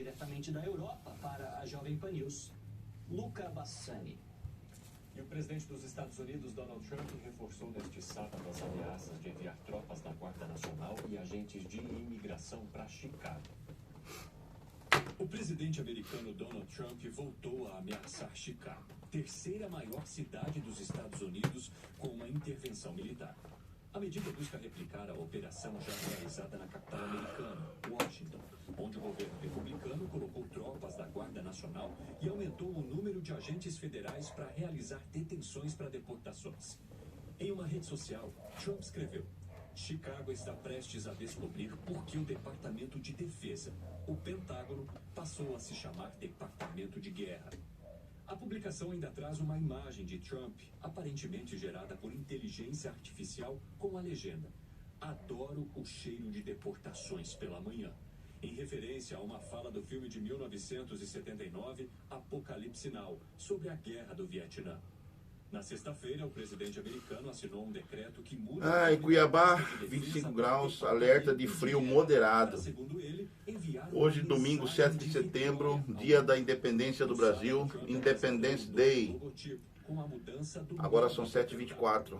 Diretamente da Europa para a Jovem Pan News, Luca Bassani. E o presidente dos Estados Unidos, Donald Trump, reforçou neste sábado as ameaças de enviar tropas da Guarda Nacional e agentes de imigração para Chicago. O presidente americano Donald Trump voltou a ameaçar Chicago, terceira maior cidade dos Estados Unidos, com uma intervenção militar. A medida busca replicar a operação já realizada na capital americana, Washington, onde o governo republicano colocou tropas da Guarda Nacional e aumentou o número de agentes federais para realizar detenções para deportações. Em uma rede social, Trump escreveu: Chicago está prestes a descobrir por que o Departamento de Defesa, o Pentágono, passou a se chamar Departamento de Guerra. A publicação ainda traz uma imagem de Trump, aparentemente gerada por inteligência artificial, com a legenda: Adoro o cheiro de deportações pela manhã, em referência a uma fala do filme de 1979, Apocalipse Now, sobre a Guerra do Vietnã. Na sexta-feira, o presidente americano assinou um decreto que muda... Em Cuiabá, 25 graus, alerta de frio moderado. Hoje, domingo, 7 de setembro, dia da independência do Brasil, Independence Day. Agora são 7h24.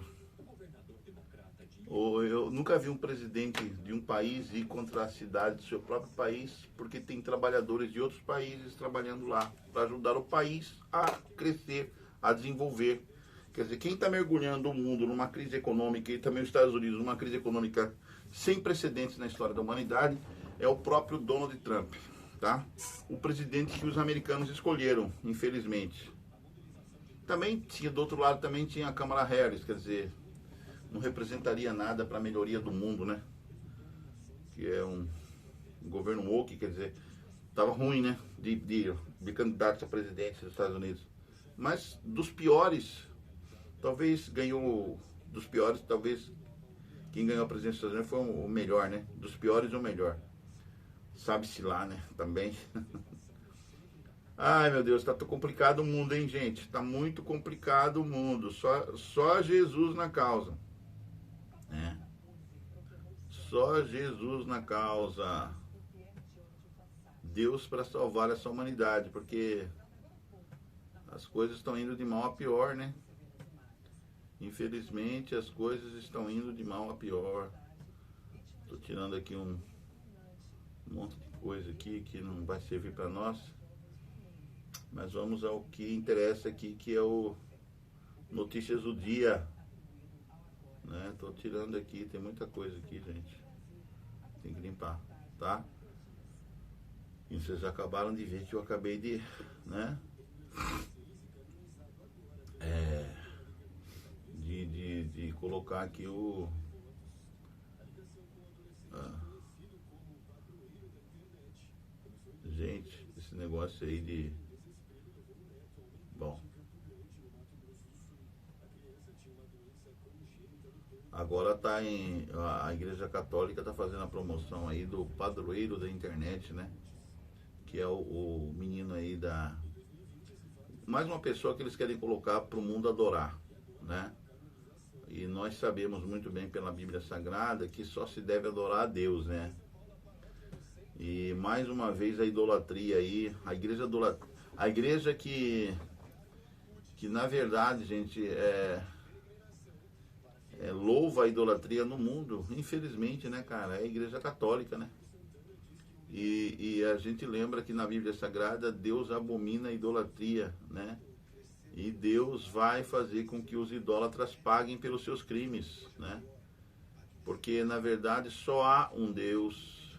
Eu nunca vi um presidente de um país ir contra a cidade do seu próprio país, porque tem trabalhadores de outros países trabalhando lá, para ajudar o país a crescer, a desenvolver. Quer dizer, quem está mergulhando o mundo numa crise econômica, e também os Estados Unidos, numa crise econômica sem precedentes na história da humanidade, é o próprio Donald Trump, tá? O presidente que os americanos escolheram, infelizmente. Também tinha, do outro lado, também tinha a Kamala Harris, quer dizer, não representaria nada para a melhoria do mundo, né? Que é um governo woke, quer dizer, estava ruim, né? De candidatos a presidente dos Estados Unidos. Mas dos piores... Talvez ganhou, dos piores, talvez quem ganhou a presidência dos Estados Unidos foi o melhor, né? Dos piores, o melhor. Sabe-se lá, né? Também. Ai, meu Deus, tá tão complicado o mundo, hein, gente? Tá muito complicado o mundo. Só Jesus na causa. Né? Só Jesus na causa. Deus para salvar essa humanidade, porque as coisas estão indo de mal a pior, né? Infelizmente, as coisas estão indo de mal a pior. Estou tirando aqui um monte de coisa aqui que não vai servir para nós. Mas vamos ao que interessa aqui, que é o Notícias do Dia. Estou tirando aqui, tem muita coisa aqui, gente. Tem que limpar, tá? E vocês acabaram de ver que eu acabei de, né? De colocar aqui o... Gente, esse negócio aí de... Bom. Agora tá em... A Igreja Católica tá fazendo a promoção aí do padroeiro da internet, né? Que é o menino aí da... Mais uma pessoa que eles querem colocar para o mundo adorar, né? E nós sabemos muito bem pela Bíblia Sagrada que só se deve adorar a Deus, né? E mais uma vez a idolatria aí, a igreja que na verdade, gente, louva a idolatria no mundo, infelizmente, né, cara? É a Igreja Católica, né? E a gente lembra que na Bíblia Sagrada Deus abomina a idolatria, né? E Deus vai fazer com que os idólatras paguem pelos seus crimes, né? Porque, na verdade, só há um Deus,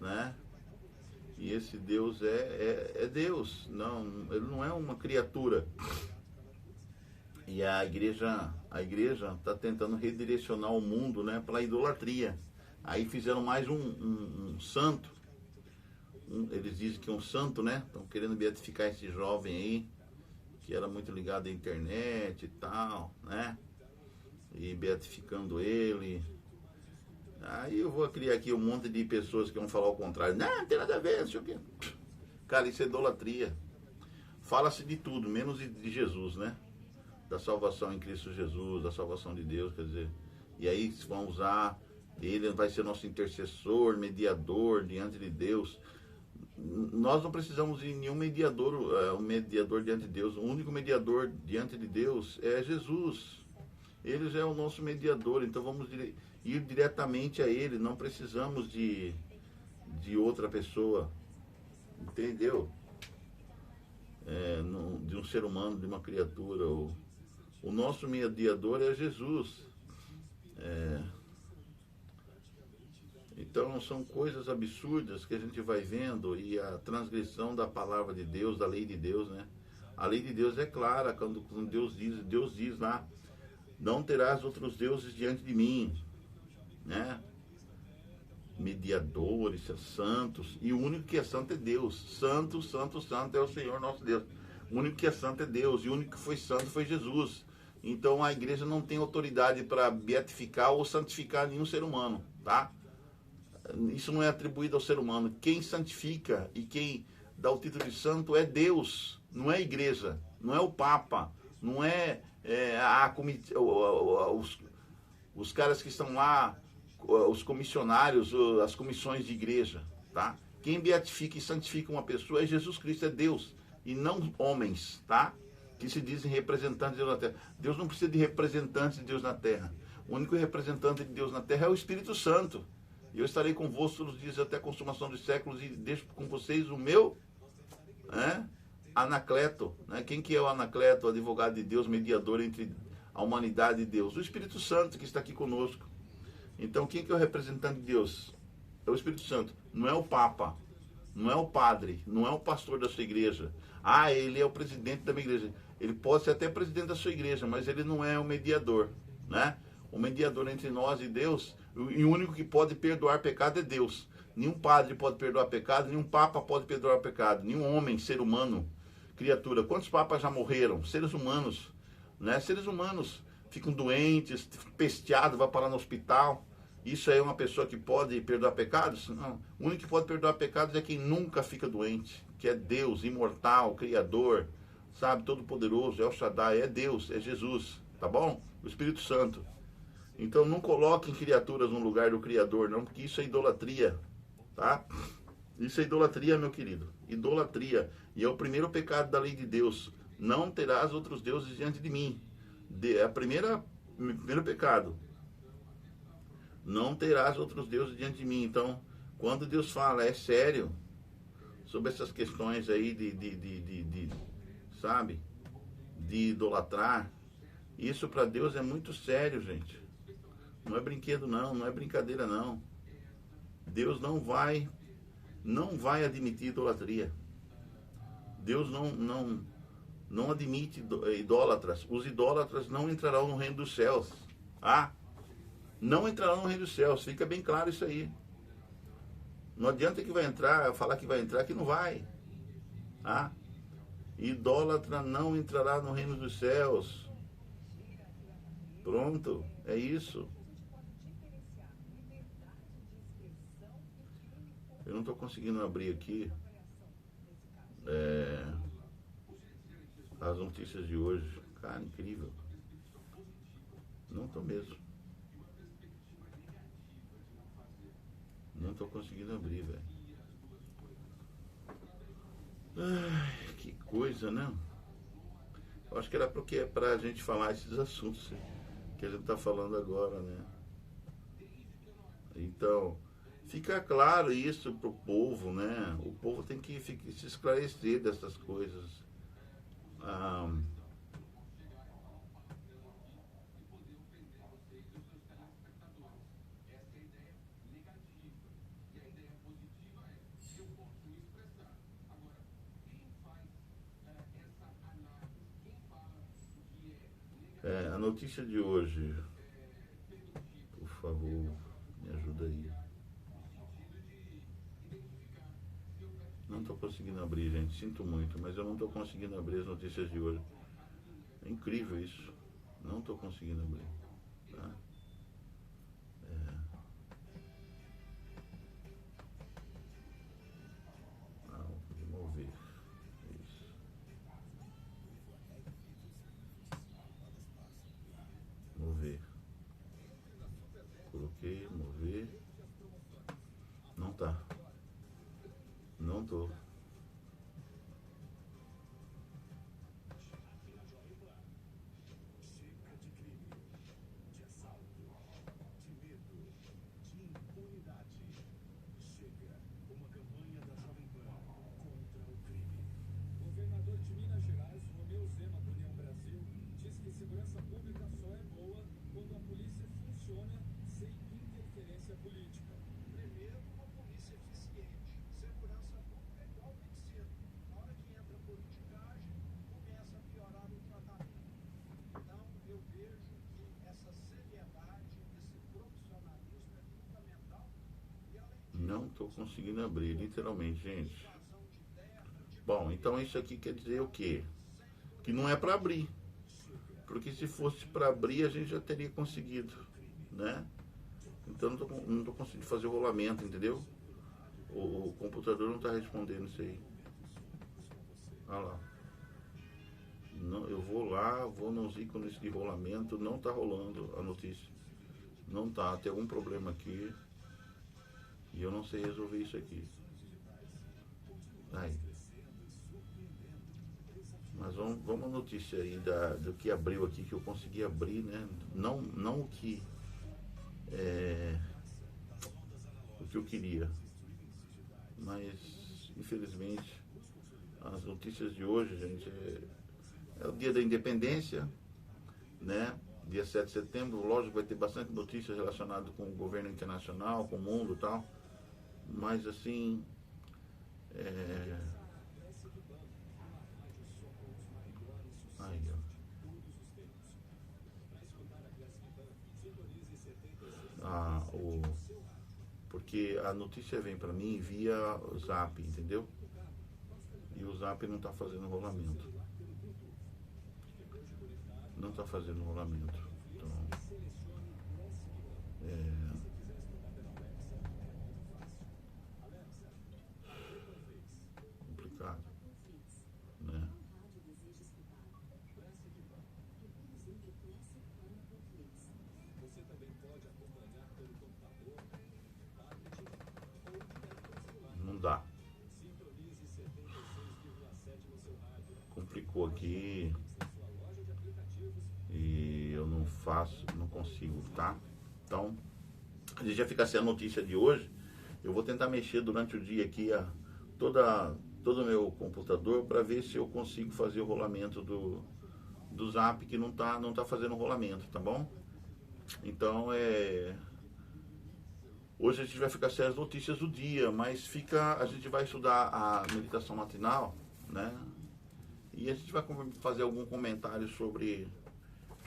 né? E esse Deus é Deus, não, ele não é uma criatura. E a igreja está tentando redirecionar o mundo, né, para a idolatria. Aí fizeram mais um santo. Eles dizem que é um santo, né? Estão querendo beatificar esse jovem aí, que era muito ligado à internet e tal, né? E beatificando ele. Aí eu vou criar aqui um monte de pessoas que vão falar o contrário. Não tem nada a ver, não sei o quê. Cara, isso é idolatria. Fala-se de tudo, menos de Jesus, né? Da salvação em Cristo Jesus, da salvação de Deus, quer dizer. E aí vão usar Ele vai ser nosso intercessor, mediador diante de Deus. Nós não precisamos de nenhum mediador, um mediador diante de Deus. O único mediador diante de Deus é Jesus. Ele já é o nosso mediador, então vamos ir diretamente a Ele. Não precisamos de outra pessoa, entendeu? De um ser humano, de uma criatura. O nosso mediador é Jesus. Então são coisas absurdas que a gente vai vendo, e a transgressão da palavra de Deus, da lei de Deus, né? A lei de Deus é clara, quando Deus diz lá, não terás outros deuses diante de mim, né? Mediadores, santos, e o único que é santo é Deus. Santo, santo, santo é o Senhor nosso Deus. O único que é santo é Deus, e o único que foi santo foi Jesus. Então a igreja não tem autoridade para beatificar ou santificar nenhum ser humano, tá? Isso não é atribuído ao ser humano. Quem santifica e quem dá o título de santo é Deus, não é a igreja, não é o Papa, não é os caras que estão lá, os comissionários, as comissões de igreja, tá? Quem beatifica e santifica uma pessoa é Jesus Cristo, é Deus, e não homens, tá? Que se dizem representantes de Deus na terra. Deus não precisa de representantes de Deus na terra. O único representante de Deus na terra é o Espírito Santo. Eu estarei convosco todos os dias até a consumação dos séculos, e deixo com vocês o meu Anacleto. Né? Quem que é o Anacleto, o advogado de Deus, mediador entre a humanidade e Deus? O Espírito Santo, que está aqui conosco. Então, quem que é o representante de Deus? É o Espírito Santo. Não é o Papa, não é o padre, não é o pastor da sua igreja. Ele é o presidente da minha igreja. Ele pode ser até presidente da sua igreja, mas ele não é o mediador, né? O mediador entre nós e Deus, e o único que pode perdoar pecado é Deus. Nenhum padre pode perdoar pecado, nenhum papa pode perdoar pecado, nenhum homem, ser humano, criatura. Quantos papas já morreram? Seres humanos, né? Seres humanos ficam doentes, pesteados, vai parar no hospital. Isso aí é uma pessoa que pode perdoar pecados? Não. O único que pode perdoar pecados é quem nunca fica doente, que é Deus, imortal, criador, sabe, todo-poderoso, El Shaddai, é Deus, é Jesus, tá bom? O Espírito Santo. Então não coloquem criaturas no lugar do Criador, não, porque isso é idolatria, tá? Isso é idolatria, meu querido, idolatria. E é o primeiro pecado da lei de Deus. Não terás outros deuses diante de mim. É o primeiro pecado. Não terás outros deuses diante de mim. Então, quando Deus fala, é sério, sobre essas questões aí sabe, de idolatrar, isso para Deus é muito sério, gente. Não é brinquedo não, não é brincadeira não. Deus não vai admitir idolatria. Deus não admite idólatras. Os idólatras não entrarão no reino dos céus. Não entrarão no reino dos céus. Fica bem claro isso aí. Não adianta que vai entrar, falar que vai entrar, que não vai. Idólatra não entrará no reino dos céus. Pronto, é isso. Eu não estou conseguindo abrir aqui as notícias de hoje. Cara, incrível. Não estou mesmo. Não estou conseguindo abrir, velho. Ai, que coisa, né? Eu acho que era porque é pra gente falar esses assuntos que a gente está falando agora, né? Então, fica claro isso pro povo, né? O povo tem que se esclarecer dessas coisas. A notícia de hoje, por favor, me ajuda aí. Não estou conseguindo abrir, gente, sinto muito, mas eu não estou conseguindo abrir as notícias de hoje. É incrível isso, não estou conseguindo abrir, tá? Mover, isso. Mover. Coloquei, mover. tô. Governador de Minas Gerais, Romeu Zema, do União Brasil, diz que segurança pública só é boa quando a polícia funciona sem interferência política. Primeiro, uma polícia eficiente. Segurança pública é igual medicina. Na hora que entra a politicagem, começa a piorar o tratamento. Então, eu vejo que essa seriedade, esse profissionalismo é fundamental. E além disso, Não estou conseguindo abrir, literalmente, gente. razão de terra, de Bom, então isso aqui quer dizer o quê? Que não é para abrir. Porque se fosse para abrir, a gente já teria conseguido, né? Então não tô conseguindo fazer o rolamento, entendeu? O computador não está respondendo isso aí. Olha lá. Não, eu vou lá, vou nos ícones de rolamento, não está rolando a notícia. Não tá, tem algum problema aqui. E eu não sei resolver isso aqui. Aí. Mas vamos à notícia aí do que abriu aqui, que eu consegui abrir, né? Não o que o que eu queria. Mas, infelizmente, as notícias de hoje, gente, é o dia da independência, né? Dia 7 de setembro, lógico, vai ter bastante notícias relacionadas com o governo internacional, com o mundo e tal. Mas, assim, aí, ó. Porque a notícia vem para mim via Zap, entendeu? E o Zap não está fazendo rolamento. Não está fazendo rolamento. Então, complicado, né? Você também pode acompanhar pelo computador, tablet ou direto no celular. Não dá. Sintonize 76,7 no seu rádio. Complicou aqui Em sua loja de aplicativos. e eu não faço, não consigo, tá? Então, a gente já fica sem a notícia de hoje. Eu vou tentar mexer durante o dia aqui todo o meu computador para ver se eu consigo fazer o rolamento do Zap, que não tá fazendo o rolamento, tá bom? Então, hoje a gente vai ficar sem as notícias do dia, mas a gente vai estudar a meditação matinal, né? E a gente vai fazer algum comentário sobre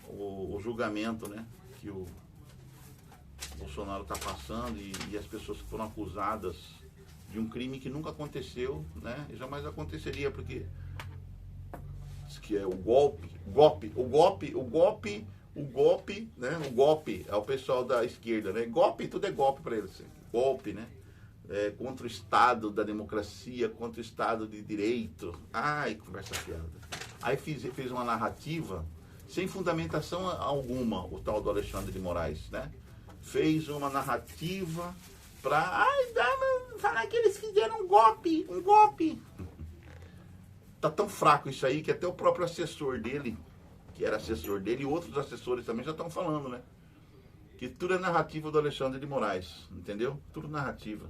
o julgamento, né? Que o Bolsonaro está passando e as pessoas que foram acusadas de um crime que nunca aconteceu, né? E jamais aconteceria, porque diz que é o golpe, né? O golpe é o pessoal da esquerda, né? Golpe, tudo é golpe para eles. Golpe, né? Contra o Estado da democracia, contra o Estado de direito. Ai, conversa fiada. Aí fez uma narrativa sem fundamentação alguma, o tal do Alexandre de Moraes, né? Fez uma narrativa para falar que eles fizeram um golpe. Tá tão fraco isso aí que até o próprio assessor dele, que era assessor dele, e outros assessores também já estão falando, né? Que tudo é narrativa do Alexandre de Moraes, entendeu? Tudo narrativa.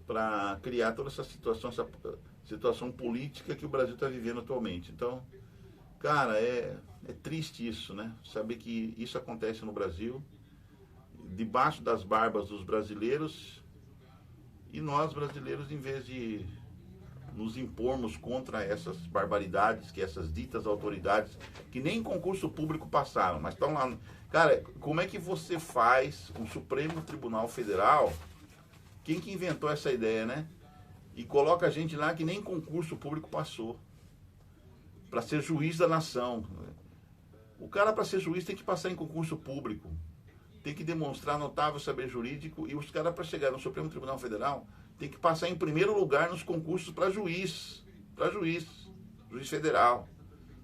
Para criar toda essa situação política que o Brasil está vivendo atualmente. Então, cara, é triste isso, né? Saber que isso acontece no Brasil, debaixo das barbas dos brasileiros, e nós brasileiros, em vez de nos impormos contra essas barbaridades, que essas ditas autoridades, que nem em concurso público passaram, mas estão lá. Cara, como é que você faz um Supremo Tribunal Federal? Quem que inventou essa ideia, né? E coloca a gente lá que nem concurso público passou, para ser juiz da nação. O cara, para ser juiz, tem que passar em concurso público, tem que demonstrar notável saber jurídico, e os caras, para chegar no Supremo Tribunal Federal, tem que passar em primeiro lugar nos concursos para juiz federal,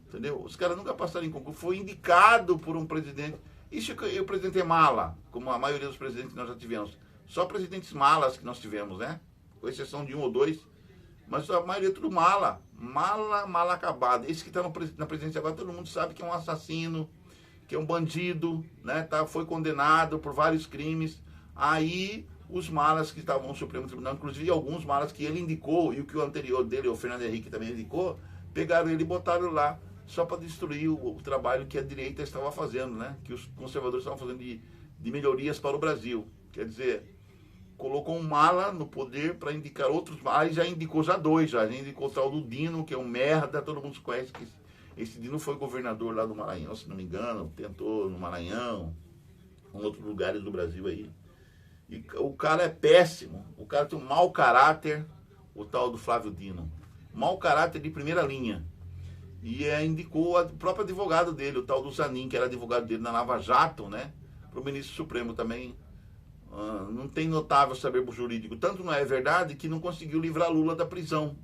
entendeu? Os caras nunca passaram em concurso, foi indicado por um presidente. Isso que o presidente é mala, como a maioria dos presidentes que nós já tivemos. Só presidentes malas que nós tivemos, né? Com exceção de um ou dois, Mas a maioria é tudo mala acabada. Esse que está na presidência agora, todo mundo sabe que é um assassino, que é um bandido, né? Foi condenado por vários crimes. Aí os malas que estavam no Supremo Tribunal, inclusive alguns malas que ele indicou, e o que o anterior dele, o Fernando Henrique, também indicou, pegaram ele e botaram lá, só para destruir o trabalho que a direita estava fazendo, né? Que os conservadores estavam fazendo de melhorias para o Brasil. Quer dizer, colocou um mala no poder para indicar outros, aí já indicou dois, já indicou o tal do Dino, que é um merda, todo mundo conhece que esse Dino foi governador lá do Maranhão, se não me engano, tentou no Maranhão, em outros lugares do Brasil aí. E o cara é péssimo, o cara tem um mau caráter, o tal do Flávio Dino. Mau caráter de primeira linha. E indicou o próprio advogado dele, o tal do Zanin, que era advogado dele na Lava Jato, né? Para o ministro Supremo também. Não tem notável saber jurídico. Tanto não é verdade que não conseguiu livrar Lula da prisão.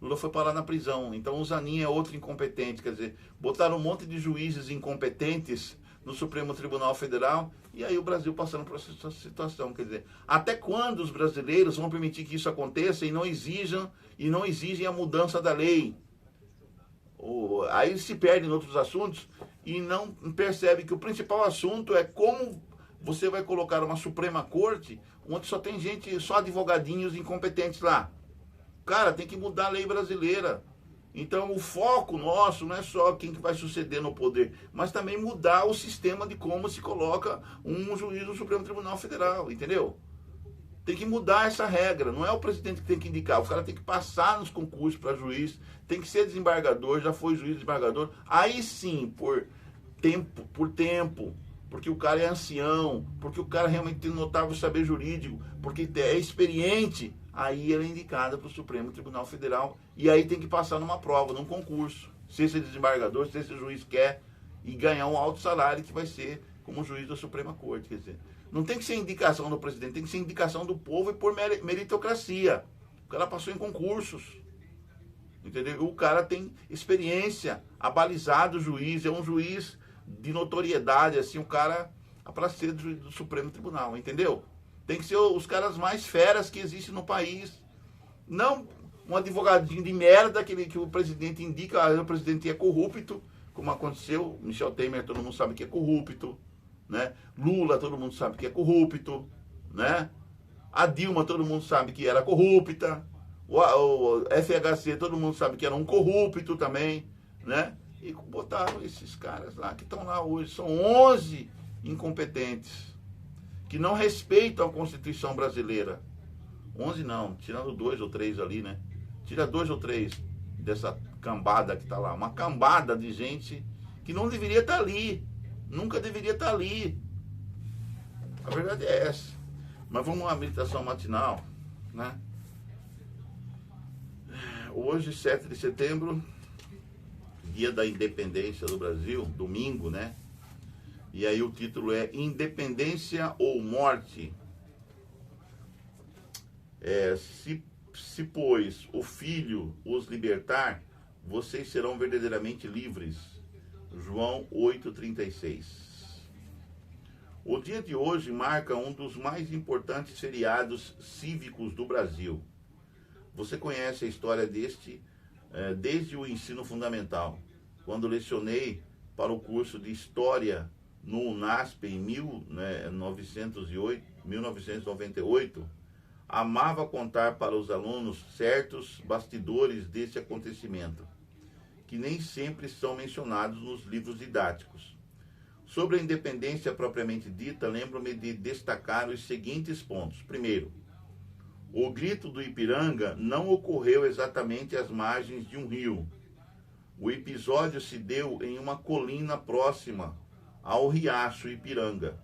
Lula foi parar na prisão. Então o Zanin é outro incompetente. Quer dizer, botaram um monte de juízes incompetentes no Supremo Tribunal Federal e aí o Brasil passando por essa situação. Quer dizer, até quando os brasileiros vão permitir que isso aconteça e não exigem a mudança da lei? Aí se perde em outros assuntos e não percebe que o principal assunto é como você vai colocar uma Suprema Corte onde só tem gente, só advogadinhos incompetentes lá. Cara, tem que mudar a lei brasileira. Então o foco nosso não é só quem que vai suceder no poder, mas também mudar o sistema de como se coloca um juiz do Supremo Tribunal Federal, entendeu? Tem que mudar essa regra, não é o presidente que tem que indicar, o cara tem que passar nos concursos para juiz, tem que ser desembargador, já foi juiz desembargador, aí sim, por tempo, porque o cara é ancião, porque o cara realmente tem notável saber jurídico, porque é experiente, aí ele é indicado para o Supremo Tribunal Federal e aí tem que passar numa prova, num concurso, se esse desembargador, se esse juiz quer e ganhar um alto salário que vai ser como juiz da Suprema Corte, quer dizer, não tem que ser indicação do presidente, tem que ser indicação do povo e por meritocracia. O cara passou em concursos, entendeu? O cara tem experiência, abalizado o juiz, é um juiz de notoriedade, assim, o cara para ser juiz do Supremo Tribunal, entendeu? Tem que ser os caras mais feras que existem no país. Não um advogadinho de merda que o presidente indica, o presidente é corrupto, como aconteceu, Michel Temer, todo mundo sabe que é corrupto, né? Lula, todo mundo sabe que é corrupto, né? A Dilma, todo mundo sabe que era corrupta. O FHC, todo mundo sabe que era um corrupto também, né? E botaram esses caras lá que estão lá hoje. São 11 incompetentes que não respeitam a Constituição brasileira. 11 não, tirando 2 ou 3 ali, né? Tira 2 ou 3 dessa cambada que está lá. Uma cambada de gente que não deveria estar ali. Nunca deveria estar ali. A verdade é essa. Mas vamos à meditação matinal, né? Hoje, 7 de setembro, dia da independência do Brasil, domingo, né? E aí o título é Independência ou Morte? Se pois o Filho os libertar, vocês serão verdadeiramente livres. João 8,36. O dia de hoje marca um dos mais importantes feriados cívicos do Brasil. Você conhece a história desde o ensino fundamental. Quando lecionei para o curso de História no UNASP em 1998, amava contar para os alunos certos bastidores desse acontecimento, que nem sempre são mencionados nos livros didáticos. Sobre a independência propriamente dita, lembro-me de destacar os seguintes pontos. Primeiro, o grito do Ipiranga não ocorreu exatamente às margens de um rio. O episódio se deu em uma colina próxima ao riacho Ipiranga,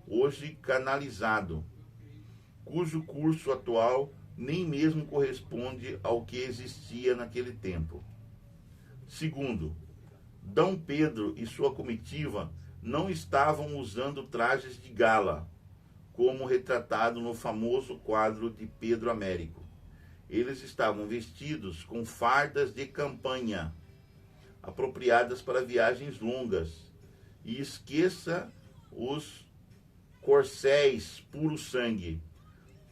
hoje canalizado, cujo curso atual nem mesmo corresponde ao que existia naquele tempo. Segundo, D. Pedro e sua comitiva não estavam usando trajes de gala, como retratado no famoso quadro de Pedro Américo. Eles estavam vestidos com fardas de campanha, apropriadas para viagens longas, e esqueça os corcéis puro sangue.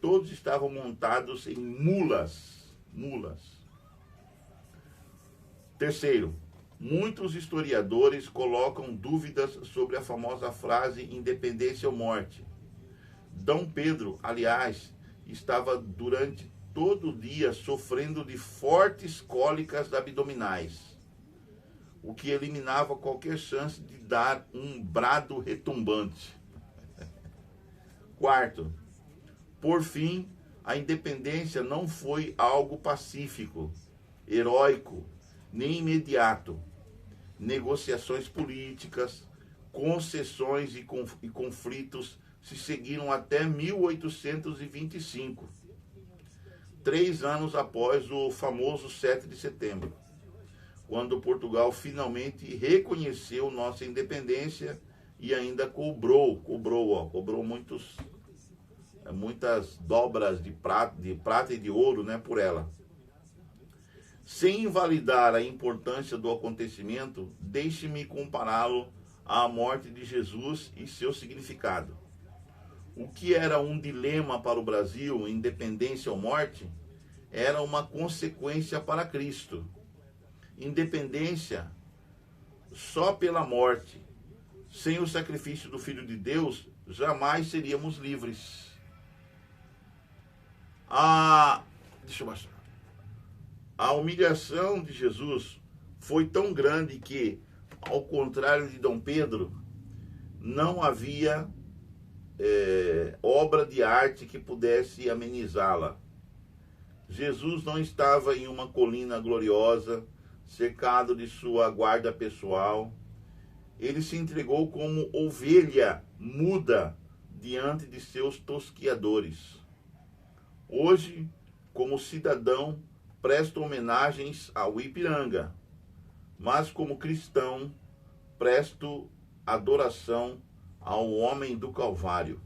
Todos estavam montados em mulas. Terceiro, muitos historiadores colocam dúvidas sobre a famosa frase independência ou morte. Dom Pedro, aliás, estava durante todo o dia sofrendo de fortes cólicas abdominais, o que eliminava qualquer chance de dar um brado retumbante. Quarto, por fim, a independência não foi algo pacífico, heróico, nem imediato. Negociações políticas, concessões e conflitos se seguiram até 1825, 3 anos após o famoso 7 de setembro, quando Portugal finalmente reconheceu nossa independência e ainda cobrou muitas dobras de prata e de ouro, né, por ela. Sem invalidar a importância do acontecimento, deixe-me compará-lo à morte de Jesus e seu significado. O que era um dilema para o Brasil, independência ou morte, era uma consequência para Cristo. Independência só pela morte. Sem o sacrifício do Filho de Deus, jamais seríamos livres. Deixa eu baixar. A humilhação de Jesus foi tão grande que, ao contrário de Dom Pedro, não havia obra de arte que pudesse amenizá-la. Jesus não estava em uma colina gloriosa, cercado de sua guarda pessoal. Ele se entregou como ovelha muda diante de seus tosquiadores. Hoje, como cidadão, presto homenagens ao Ipiranga, mas como cristão, presto adoração ao homem do Calvário.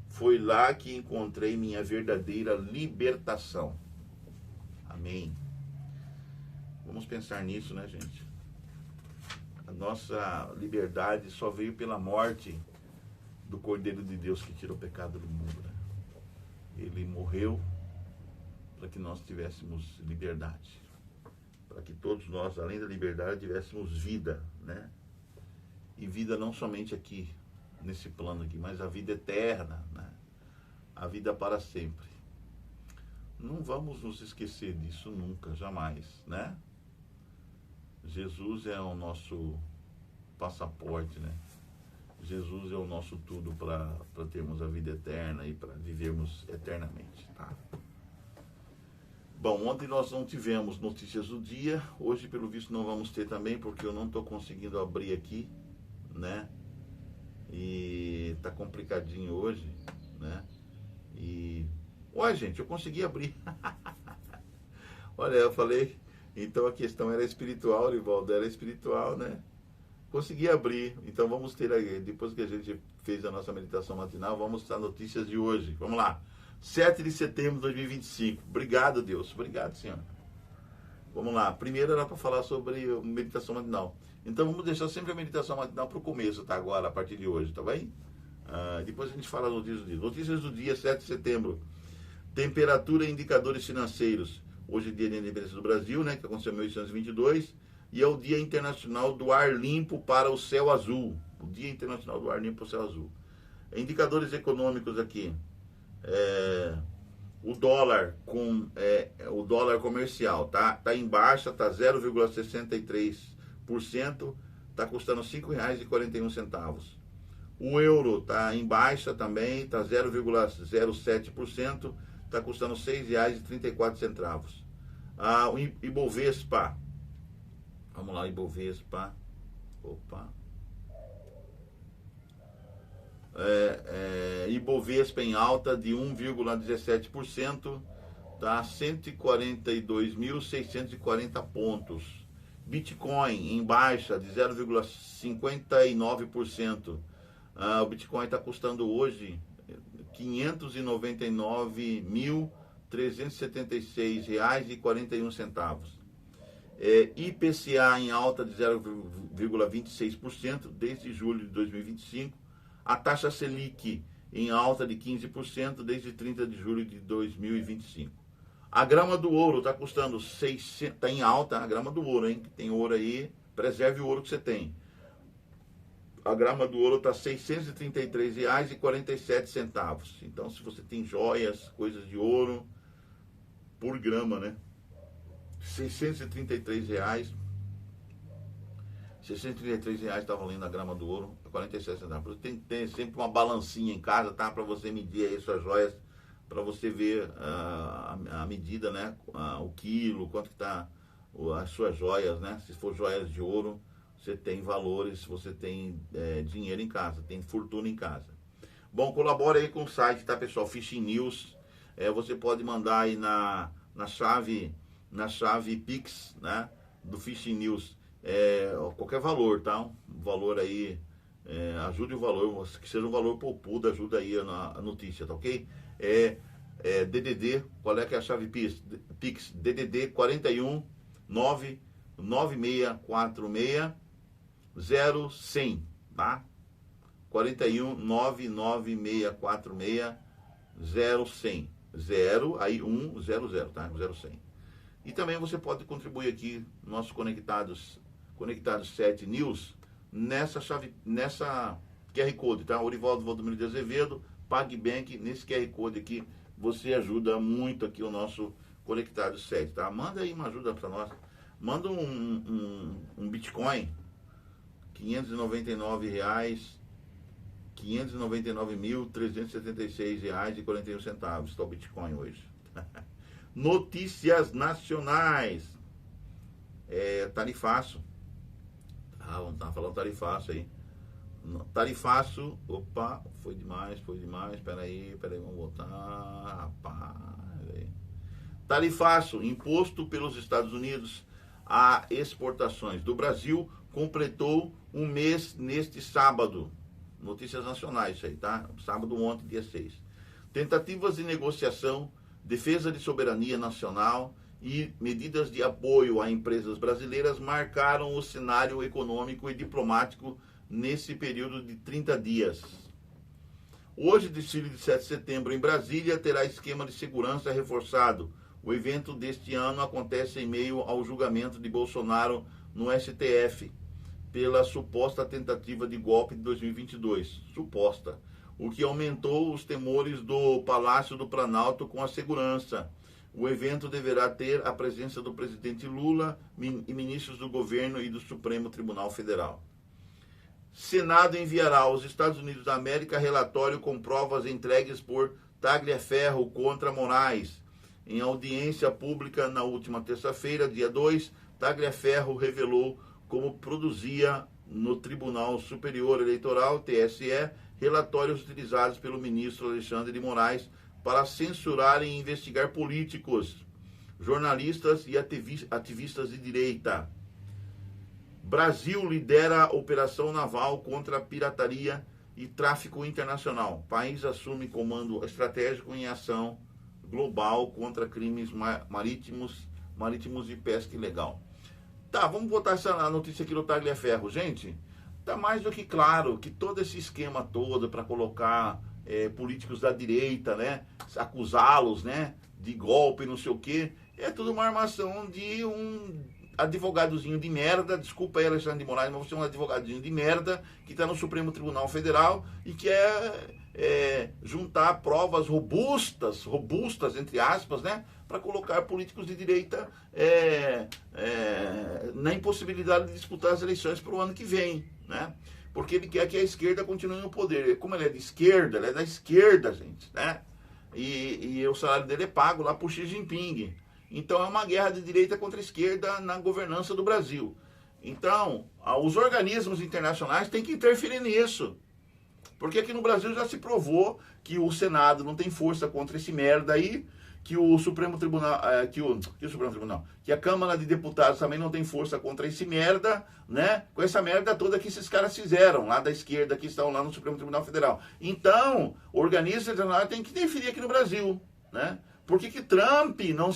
Foi lá que encontrei minha verdadeira libertação. Amém. Vamos pensar nisso, né, gente? A nossa liberdade só veio pela morte do Cordeiro de Deus que tira o pecado do mundo, né? Ele morreu para que nós tivéssemos liberdade, para que todos nós, além da liberdade, tivéssemos vida, né? E vida não somente aqui, nesse plano aqui, mas a vida eterna, né? A vida para sempre. Não vamos nos esquecer disso nunca, jamais, né? Jesus é o nosso passaporte, né? Jesus é o nosso tudo para termos a vida eterna e para vivermos eternamente, tá? Bom, ontem nós não tivemos notícias do dia, hoje pelo visto não vamos ter também, porque eu não estou conseguindo abrir aqui, né? E tá complicadinho hoje, né? E... Ué, gente, eu consegui abrir. Olha, eu falei, então a questão era espiritual, Rivaldo, era espiritual, né? Consegui abrir, então vamos ter aí, depois que a gente fez a nossa meditação matinal, vamos às notícias de hoje. Vamos lá. 7 de setembro de 2025. Obrigado, Deus. Obrigado, Senhor. Vamos lá. Primeiro era para falar sobre meditação matinal. Então vamos deixar sempre a meditação matinal para o começo, tá? Agora, a partir de hoje, tá bem? Depois a gente fala notícias do dia. Notícias do dia, 7 de setembro. Temperatura e indicadores financeiros. Hoje é dia de independência do Brasil, né? Que aconteceu em 1822. E é o Dia Internacional do Ar Limpo para o Céu Azul. O Dia Internacional do Ar Limpo para o Céu Azul. Indicadores econômicos aqui. O dólar o dólar comercial tá em baixa, tá 0,63%, tá custando R$ 5,41. O euro tá em baixa também, tá 0,07%, tá custando R$ 6,34. O Ibovespa, vamos lá, Ibovespa, Ibovespa em alta de 1,17%, tá 142.640 pontos. Bitcoin em baixa de 0,59%. O Bitcoin está custando hoje R$ 599.376,41. IPCA em alta de 0,26% desde julho de 2025. A taxa Selic em alta de 15% desde 30 de julho de 2025. A grama do ouro está custando 600, está em alta a grama do ouro, hein? Tem ouro aí, preserve o ouro que você tem. A grama do ouro está R$ 633,47. Então, se você tem joias, coisas de ouro, por grama, né? R$ 633 reais. R$ 633 reais está valendo a grama do ouro, 47 centavos. Você tem que ter sempre uma balancinha em casa, tá? Para você medir aí suas joias, para você ver a medida, né? O quilo, quanto que tá as suas joias, né? Se for joias de ouro, você tem valores, você tem dinheiro em casa, tem fortuna em casa. Bom, colabore aí com o site, tá, pessoal? Fishing News. Você pode mandar aí na chave Pix, né? Do Fishing News. Qualquer valor, tá? Um valor aí, ajude o valor, que seja um valor poupudo, ajuda aí a notícia, tá ok? DDD, qual é que é a chave Pix? DDD 41 99646 0100, tá? 41 99646 0100. 0, aí 100, tá? 0100. E também você pode contribuir aqui no nosso Conectados 7 News nessa QR Code, tá? Orivaldo Valdomiro de Azevedo, PagBank, nesse QR Code aqui, você ajuda muito aqui o nosso Conectados 7, tá? Manda aí uma ajuda para nós. Manda um Bitcoin, R$ 599.376,41 está o Bitcoin hoje. Notícias nacionais. Tarifaço. Vamos estar falando tarifaço aí. Tarifaço. Opa, foi demais. Peraí, vamos voltar. Rapaz. Tarifaço, imposto pelos Estados Unidos a exportações do Brasil, completou um mês neste sábado. Notícias nacionais, isso aí, tá? Sábado ontem, dia 6. Tentativas de negociação, defesa de soberania nacional e medidas de apoio a empresas brasileiras marcaram o cenário econômico e diplomático nesse período de 30 dias. Hoje, desfile de 7 de setembro em Brasília terá esquema de segurança reforçado. O evento deste ano acontece em meio ao julgamento de Bolsonaro no STF pela suposta tentativa de golpe de 2022. Suposta. O que aumentou os temores do Palácio do Planalto com a segurança. O evento deverá ter a presença do presidente Lula e ministros do governo e do Supremo Tribunal Federal. Senado enviará aos Estados Unidos da América relatório com provas entregues por Tagliaferro contra Moraes. Em audiência pública na última terça-feira, dia 2, Tagliaferro revelou como produzia no Tribunal Superior Eleitoral, TSE, relatórios utilizados pelo ministro Alexandre de Moraes para censurar e investigar políticos, jornalistas e ativistas de direita. Brasil lidera a operação naval contra a pirataria e tráfico internacional. País assume comando estratégico em ação global contra crimes marítimos e pesca ilegal. Tá, vamos botar essa notícia aqui do Tagliaferro. Gente, tá mais do que claro que todo esse esquema todo para colocar políticos da direita, né, acusá-los, né, de golpe, não sei o quê, é tudo uma armação de um advogadozinho de merda, desculpa aí, Alexandre de Moraes, mas você é um advogadinho de merda que está no Supremo Tribunal Federal e quer juntar provas robustas, entre aspas, né, para colocar políticos de direita na impossibilidade de disputar as eleições para o ano que vem, né? Porque ele quer que a esquerda continue no poder. Como ele é de esquerda, ele é da esquerda, gente, né? E o salário dele é pago lá por Xi Jinping. Então é uma guerra de direita contra a esquerda na governança do Brasil. Então, os organismos internacionais têm que interferir nisso. Porque aqui no Brasil já se provou que o Senado não tem força contra esse merda aí, que o Supremo Tribunal, que a Câmara de Deputados também não tem força contra esse merda, né? Com essa merda toda que esses caras fizeram, lá da esquerda, que estão lá no Supremo Tribunal Federal. Então, organismos internacionais têm que interferir aqui no Brasil, né? Por que Trump não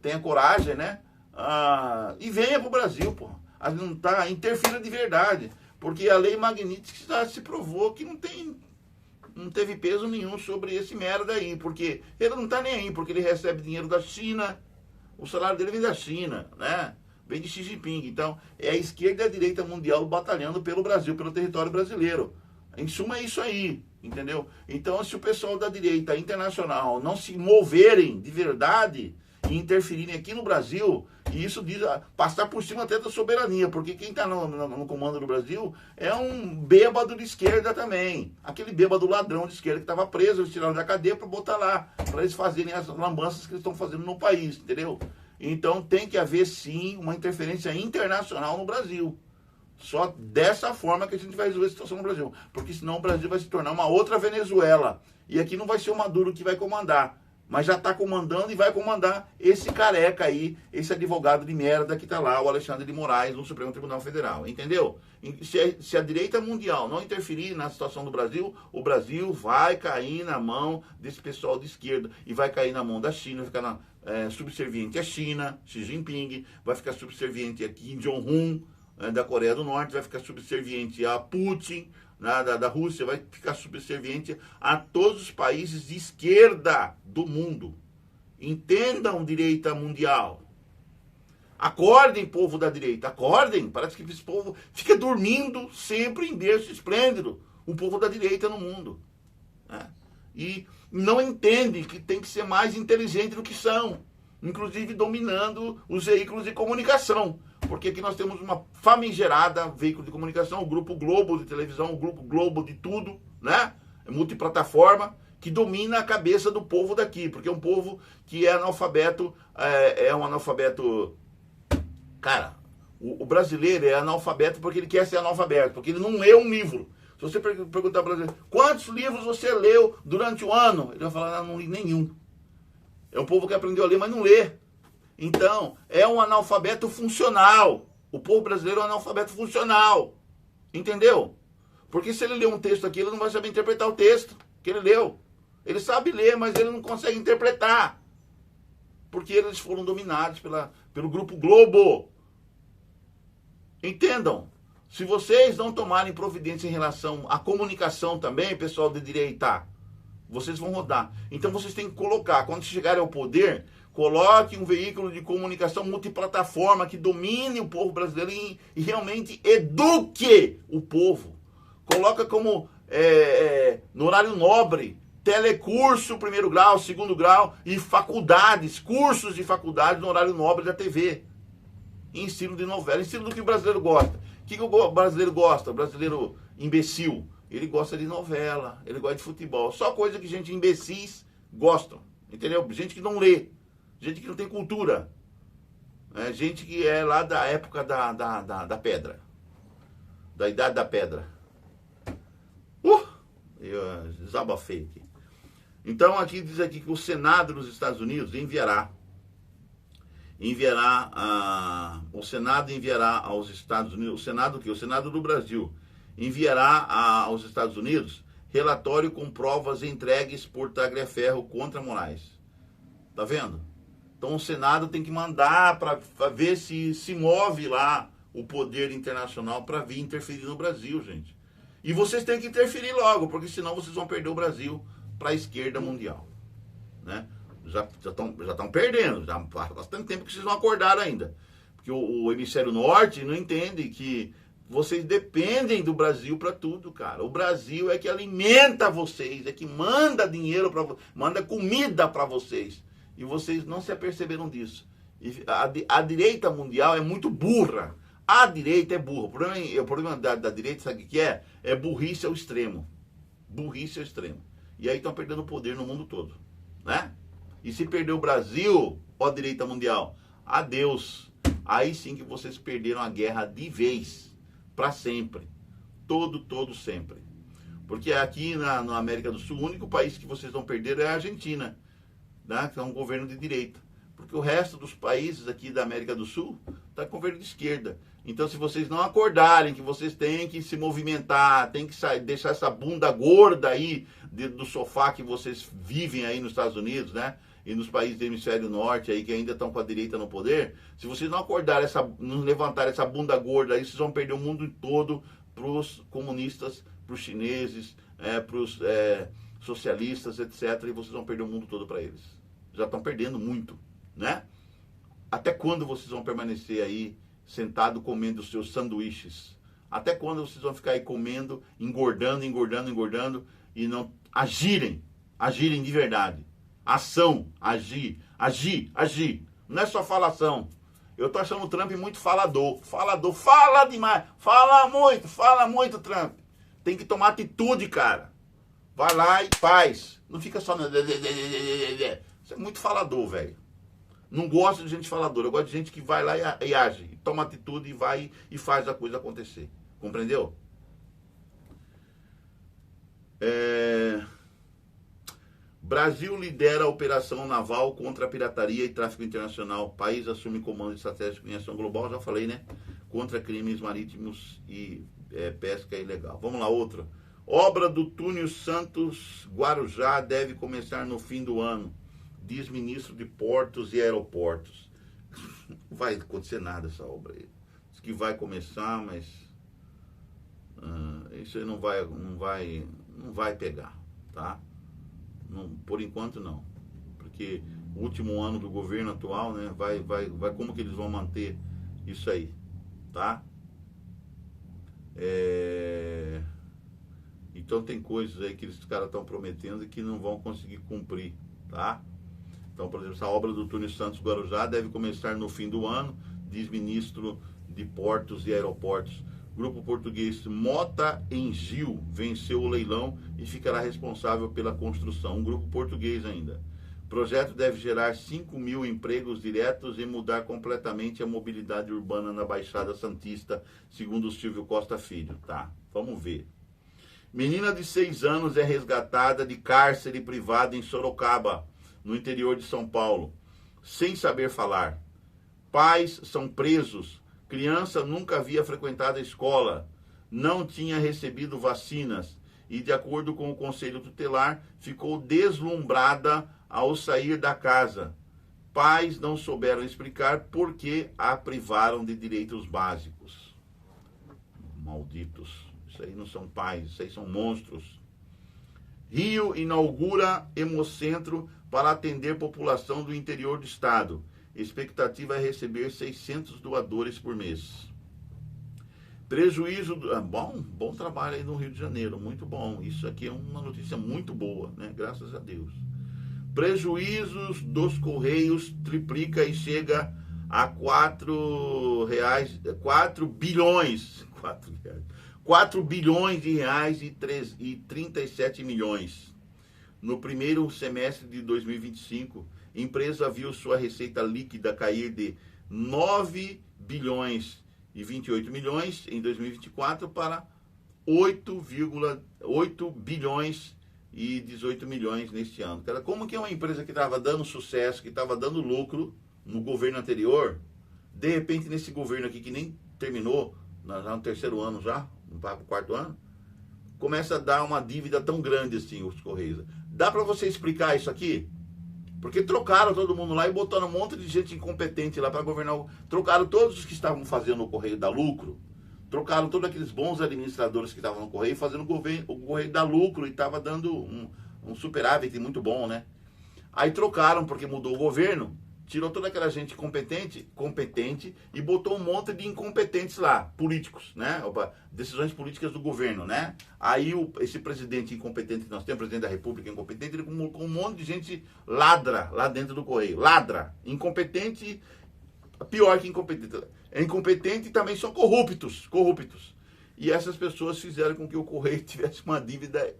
tenha coragem, né? E venha para o Brasil, pô. Não tá, interfira de verdade. Porque a lei Magnitsky já se provou que não tem não teve peso nenhum sobre esse merda aí, porque ele não tá nem aí, porque ele recebe dinheiro da China, o salário dele vem da China, né? Vem de Xi Jinping. Então, é a esquerda e a direita mundial batalhando pelo Brasil, pelo território brasileiro. Em suma, é isso aí, entendeu? Então, se o pessoal da direita internacional não se moverem de verdade e interferirem aqui no Brasil, e isso diz, passar por cima até da soberania, porque quem está no comando do Brasil é um bêbado de esquerda também. Aquele bêbado ladrão de esquerda que estava preso, eles tiraram da cadeia para botar lá, para eles fazerem as lambanças que eles estão fazendo no país, entendeu? Então tem que haver sim uma interferência internacional no Brasil. Só dessa forma que a gente vai resolver a situação no Brasil. Porque senão o Brasil vai se tornar uma outra Venezuela. E aqui não vai ser o Maduro que vai comandar. Mas já está comandando e vai comandar esse careca aí, esse advogado de merda que está lá, o Alexandre de Moraes, no Supremo Tribunal Federal. Entendeu? Se a direita mundial não interferir na situação do Brasil, o Brasil vai cair na mão desse pessoal de esquerda. E vai cair na mão da China, ficar subserviente à China, Xi Jinping, vai ficar subserviente a Kim Jong-un, da Coreia do Norte, vai ficar subserviente a Putin, da Rússia, vai ficar subserviente a todos os países de esquerda do mundo. Entendam, direita mundial. Acordem, povo da direita, acordem. Parece que esse povo fica dormindo sempre em berço esplêndido, o povo da direita no mundo. Né? E não entende que tem que ser mais inteligente do que são, inclusive dominando os veículos de comunicação. Porque aqui nós temos uma famigerada veículo de comunicação, o Grupo Globo de televisão, o Grupo Globo de tudo, né? Multiplataforma, que domina a cabeça do povo daqui, porque é um povo que é analfabeto, é um analfabeto... Cara, o brasileiro é analfabeto porque ele quer ser analfabeto, porque ele não lê um livro. Se você perguntar para o brasileiro, quantos livros você leu durante o ano? Ele vai falar, não li nenhum. É um povo que aprendeu a ler, mas não lê. Então, é um analfabeto funcional. O povo brasileiro é um analfabeto funcional. Entendeu? Porque se ele ler um texto aqui, ele não vai saber interpretar o texto que ele leu. Ele sabe ler, mas ele não consegue interpretar. Porque eles foram dominados pelo Grupo Globo. Entendam. Se vocês não tomarem providência em relação à comunicação também, pessoal de direita, vocês vão rodar. Então vocês têm que colocar, quando chegarem ao poder, coloque um veículo de comunicação multiplataforma que domine o povo brasileiro e realmente eduque o povo. Coloca como no horário nobre, telecurso, primeiro grau, segundo grau e faculdades, cursos de faculdade no horário nobre da TV. Ensino de novela, ensino do que o brasileiro gosta. O que o brasileiro gosta? O brasileiro imbecil. Ele gosta de novela, ele gosta de futebol. Só coisa que gente imbecis gostam. Entendeu? Gente que não lê. Gente que não tem cultura. Gente que é lá da época da pedra. Da idade da pedra. Eu desabafei aqui. Então aqui diz aqui que o Senado dos Estados Unidos o Senado enviará aos Estados Unidos, o Senado do Brasil enviará aos Estados Unidos relatório com provas entregues por Tagliaferro contra Moraes. Tá vendo? Então o Senado tem que mandar para ver se move lá o poder internacional para vir interferir no Brasil, gente. E vocês têm que interferir logo, porque senão vocês vão perder o Brasil para a esquerda mundial. Né? Já estão perdendo, já faz bastante tempo que vocês não acordaram ainda. Porque o hemisfério norte não entende que vocês dependem do Brasil para tudo, cara. O Brasil é que alimenta vocês, é que manda dinheiro, manda comida para vocês. E vocês não se aperceberam disso. E a direita mundial é muito burra. A direita é burra. O problema da direita, sabe o que é? É burrice ao extremo. Burrice ao extremo. E aí estão perdendo poder no mundo todo. Né? E se perder o Brasil, ó direita mundial, adeus. Aí sim que vocês perderam a guerra de vez. Para sempre. Todo sempre. Porque aqui na América do Sul, o único país que vocês não perderam é a Argentina. Né? Que é um governo de direita. Porque o resto dos países aqui da América do Sul está com governo de esquerda. Então, se vocês não acordarem que vocês têm que se movimentar, têm que deixar essa bunda gorda aí do sofá que vocês vivem aí nos Estados Unidos, né? E nos países do hemisfério norte aí que ainda estão com a direita no poder, se vocês não acordarem, não levantarem essa bunda gorda aí, vocês vão perder o mundo todo para os comunistas, para os chineses, para os socialistas, etc. E vocês vão perder o mundo todo para eles. Já estão perdendo muito, né? Até quando vocês vão permanecer aí sentado comendo os seus sanduíches? Até quando vocês vão ficar aí comendo, engordando e não agirem de verdade? Ação, agir. Não é só falação. Eu tô achando o Trump muito falador, fala demais, fala muito, Trump. Tem que tomar atitude, cara. Vai lá e faz. Não fica só... Você é muito falador, velho. Não gosto de gente faladora, eu gosto de gente que vai lá e age, e toma atitude e vai e faz a coisa acontecer. Compreendeu? Brasil lidera a operação naval contra a pirataria e tráfico internacional. País assume comando estratégico em ação global, já falei, né? Contra crimes marítimos e pesca ilegal. Vamos lá, outra. Obra do túnel Santos Guarujá deve começar no fim do ano, diz ministro de Portos e Aeroportos. Não vai acontecer nada essa obra aí. Diz que vai começar, mas isso aí não vai pegar, tá? Não, por enquanto não. Porque o último ano do governo atual, né, vai como que eles vão manter isso aí, tá? Então tem coisas aí que esses caras estão prometendo e que não vão conseguir cumprir, tá? Então, por exemplo, essa obra do túnel Santos Guarujá deve começar no fim do ano, diz ministro de Portos e Aeroportos. Grupo português Mota Engil venceu o leilão e ficará responsável pela construção. Um grupo português ainda. O projeto deve gerar 5.000 empregos diretos e mudar completamente a mobilidade urbana na Baixada Santista, segundo o Silvio Costa Filho. Tá, vamos ver. Menina de 6 anos é resgatada de cárcere privado em Sorocaba, no interior de São Paulo, sem saber falar. Pais são presos. Criança nunca havia frequentado a escola, não tinha recebido vacinas e, de acordo com o conselho tutelar, ficou deslumbrada ao sair da casa. Pais não souberam explicar por que a privaram de direitos básicos. Malditos. Isso aí não são pais, isso aí são monstros. Rio inaugura Hemocentro para atender população do interior do estado. Expectativa é receber 600 doadores por mês. Prejuízo... Bom trabalho aí no Rio de Janeiro, muito bom. Isso aqui é uma notícia muito boa, né? Graças a Deus. Prejuízos dos Correios triplica e chega a R$ 4 bilhões. 4 bilhões de reais e 37 milhões. No primeiro semestre de 2025, a empresa viu sua receita líquida cair de 9 bilhões e 28 milhões em 2024 para 8 bilhões e 18 milhões neste ano. Cara, como que é uma empresa que estava dando sucesso, que estava dando lucro no governo anterior, de repente nesse governo aqui que nem terminou, já no terceiro ano já, não vai para o quarto ano, começa a dar uma dívida tão grande assim, os Correios. Dá para você explicar isso aqui? Porque trocaram todo mundo lá e botaram um monte de gente incompetente lá para governar. Trocaram todos os que estavam fazendo o Correio dar lucro. Trocaram todos aqueles bons administradores que estavam no Correio fazendo o Correio dar lucro e estava dando um superávit muito bom, né? Aí trocaram porque mudou o governo. Tirou toda aquela gente competente e botou um monte de incompetentes lá, políticos, né? Decisões políticas do governo, né? Aí esse presidente incompetente que nós temos, presidente da República incompetente, ele colocou um monte de gente ladra lá dentro do Correio. Ladra. Incompetente, pior que incompetente. É incompetente e também são corruptos. E essas pessoas fizeram com que o Correio tivesse uma dívida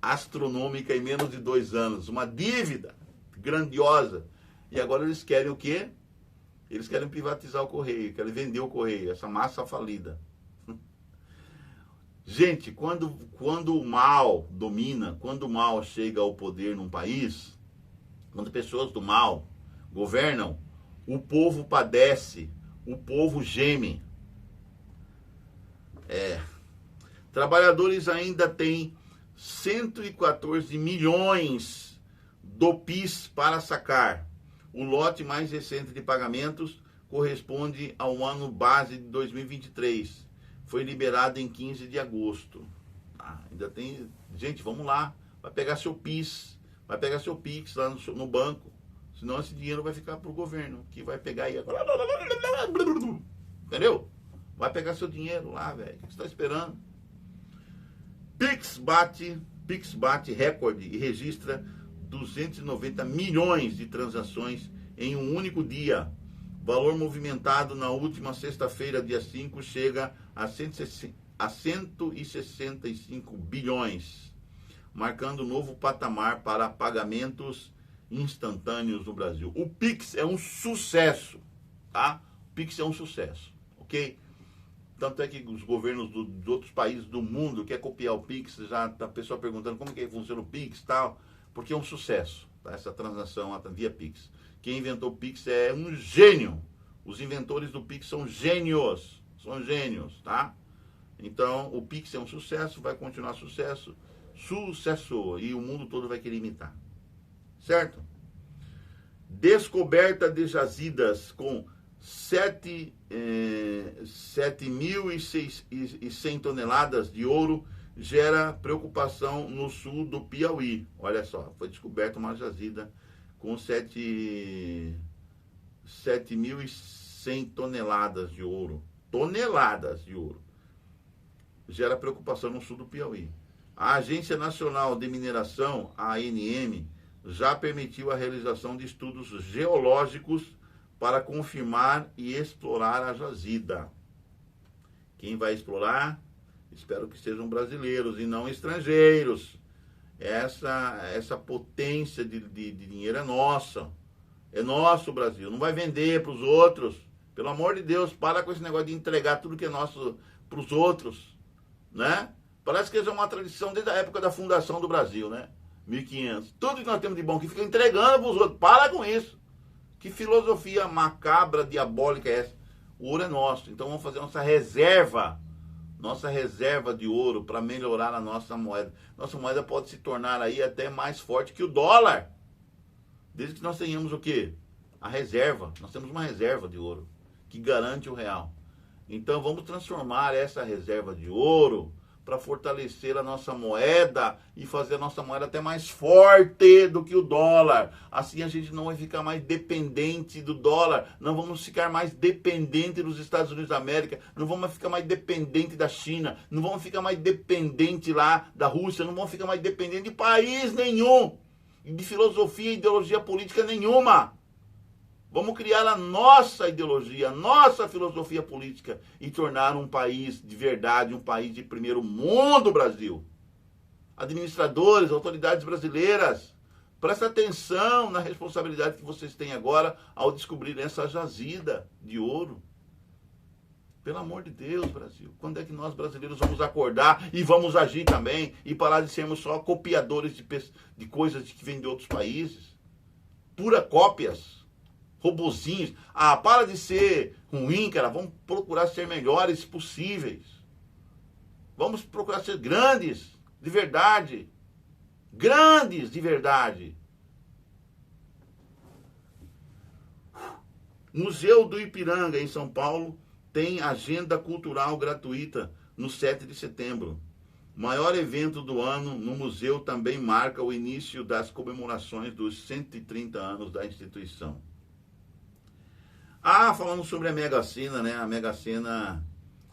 astronômica em menos de 2 anos. Uma dívida grandiosa. E agora eles querem o quê? Eles querem privatizar o Correio, querem vender o Correio, essa massa falida. Gente, quando o mal domina, quando o mal chega ao poder num país, quando pessoas do mal governam, o povo padece, o povo geme. Trabalhadores ainda têm 114 milhões do PIS para sacar. O lote mais recente de pagamentos corresponde ao ano base de 2023. Foi liberado em 15 de agosto. ainda tem... Gente, vamos lá. Vai pegar seu PIS. Vai pegar seu PIX lá no banco. Senão esse dinheiro vai ficar pro governo, que vai pegar aí... Entendeu? Vai pegar seu dinheiro lá, velho. O que você está esperando? Pix bate recorde e registra 290 milhões de transações em um único dia. Valor movimentado na última sexta-feira, dia 5, chega a 165 bilhões, marcando novo patamar para pagamentos instantâneos no Brasil. O Pix é um sucesso, tá? O Pix é um sucesso, ok? Tanto é que os governos dos outros países do mundo querem copiar o Pix, já tá a pessoa perguntando como que funciona o Pix e tal, porque é um sucesso, tá? Essa transação via Pix. Quem inventou o Pix é um gênio. Os inventores do Pix são gênios, tá? Então, o Pix é um sucesso, vai continuar sucesso, e o mundo todo vai querer imitar, certo? Descoberta de jazidas com 7.100 toneladas de ouro gera preocupação no sul do Piauí. Olha só, foi descoberta uma jazida com 7.100 toneladas de ouro. Toneladas de ouro. Gera preocupação no sul do Piauí. A Agência Nacional de Mineração, a ANM, já permitiu a realização de estudos geológicos para confirmar e explorar a jazida. Quem vai explorar? Espero que sejam brasileiros e não estrangeiros. Essa potência de dinheiro é nossa. É nosso, Brasil. Não vai vender para os outros. Pelo amor de Deus, para com esse negócio de entregar tudo que é nosso para os outros, né? Parece que isso é uma tradição desde a época da fundação do Brasil, né? 1500. Tudo que nós temos de bom que fica entregando para os outros. Para com isso. Que filosofia macabra, diabólica é essa? O ouro é nosso. Então vamos fazer nossa reserva de ouro para melhorar a nossa moeda. Nossa moeda pode se tornar aí até mais forte que o dólar. Desde que nós tenhamos o quê? A reserva. Nós temos uma reserva de ouro que garante o real. Então vamos transformar essa reserva de ouro para fortalecer a nossa moeda e fazer a nossa moeda até mais forte do que o dólar. Assim a gente não vai ficar mais dependente do dólar, não vamos ficar mais dependente dos Estados Unidos da América, não vamos ficar mais dependente da China, não vamos ficar mais dependente lá da Rússia, não vamos ficar mais dependente de país nenhum, de filosofia e ideologia política nenhuma. Vamos criar a nossa ideologia, a nossa filosofia política e tornar um país de verdade, um país de primeiro mundo, Brasil. Administradores, autoridades brasileiras, presta atenção na responsabilidade que vocês têm agora ao descobrir essa jazida de ouro. Pelo amor de Deus, Brasil, quando é que nós brasileiros vamos acordar e vamos agir também e parar de sermos só copiadores de coisas que vêm de outros países? Pura cópias. Robozinhos. Ah, para de ser ruim, cara. Vamos procurar ser melhores possíveis. Vamos procurar ser grandes, de verdade. Grandes, de verdade. Museu do Ipiranga, em São Paulo, tem agenda cultural gratuita no 7 de setembro. Maior evento do ano no museu também marca o início das comemorações dos 130 anos da instituição. Ah, falando sobre a Mega Sena, né? A Mega Sena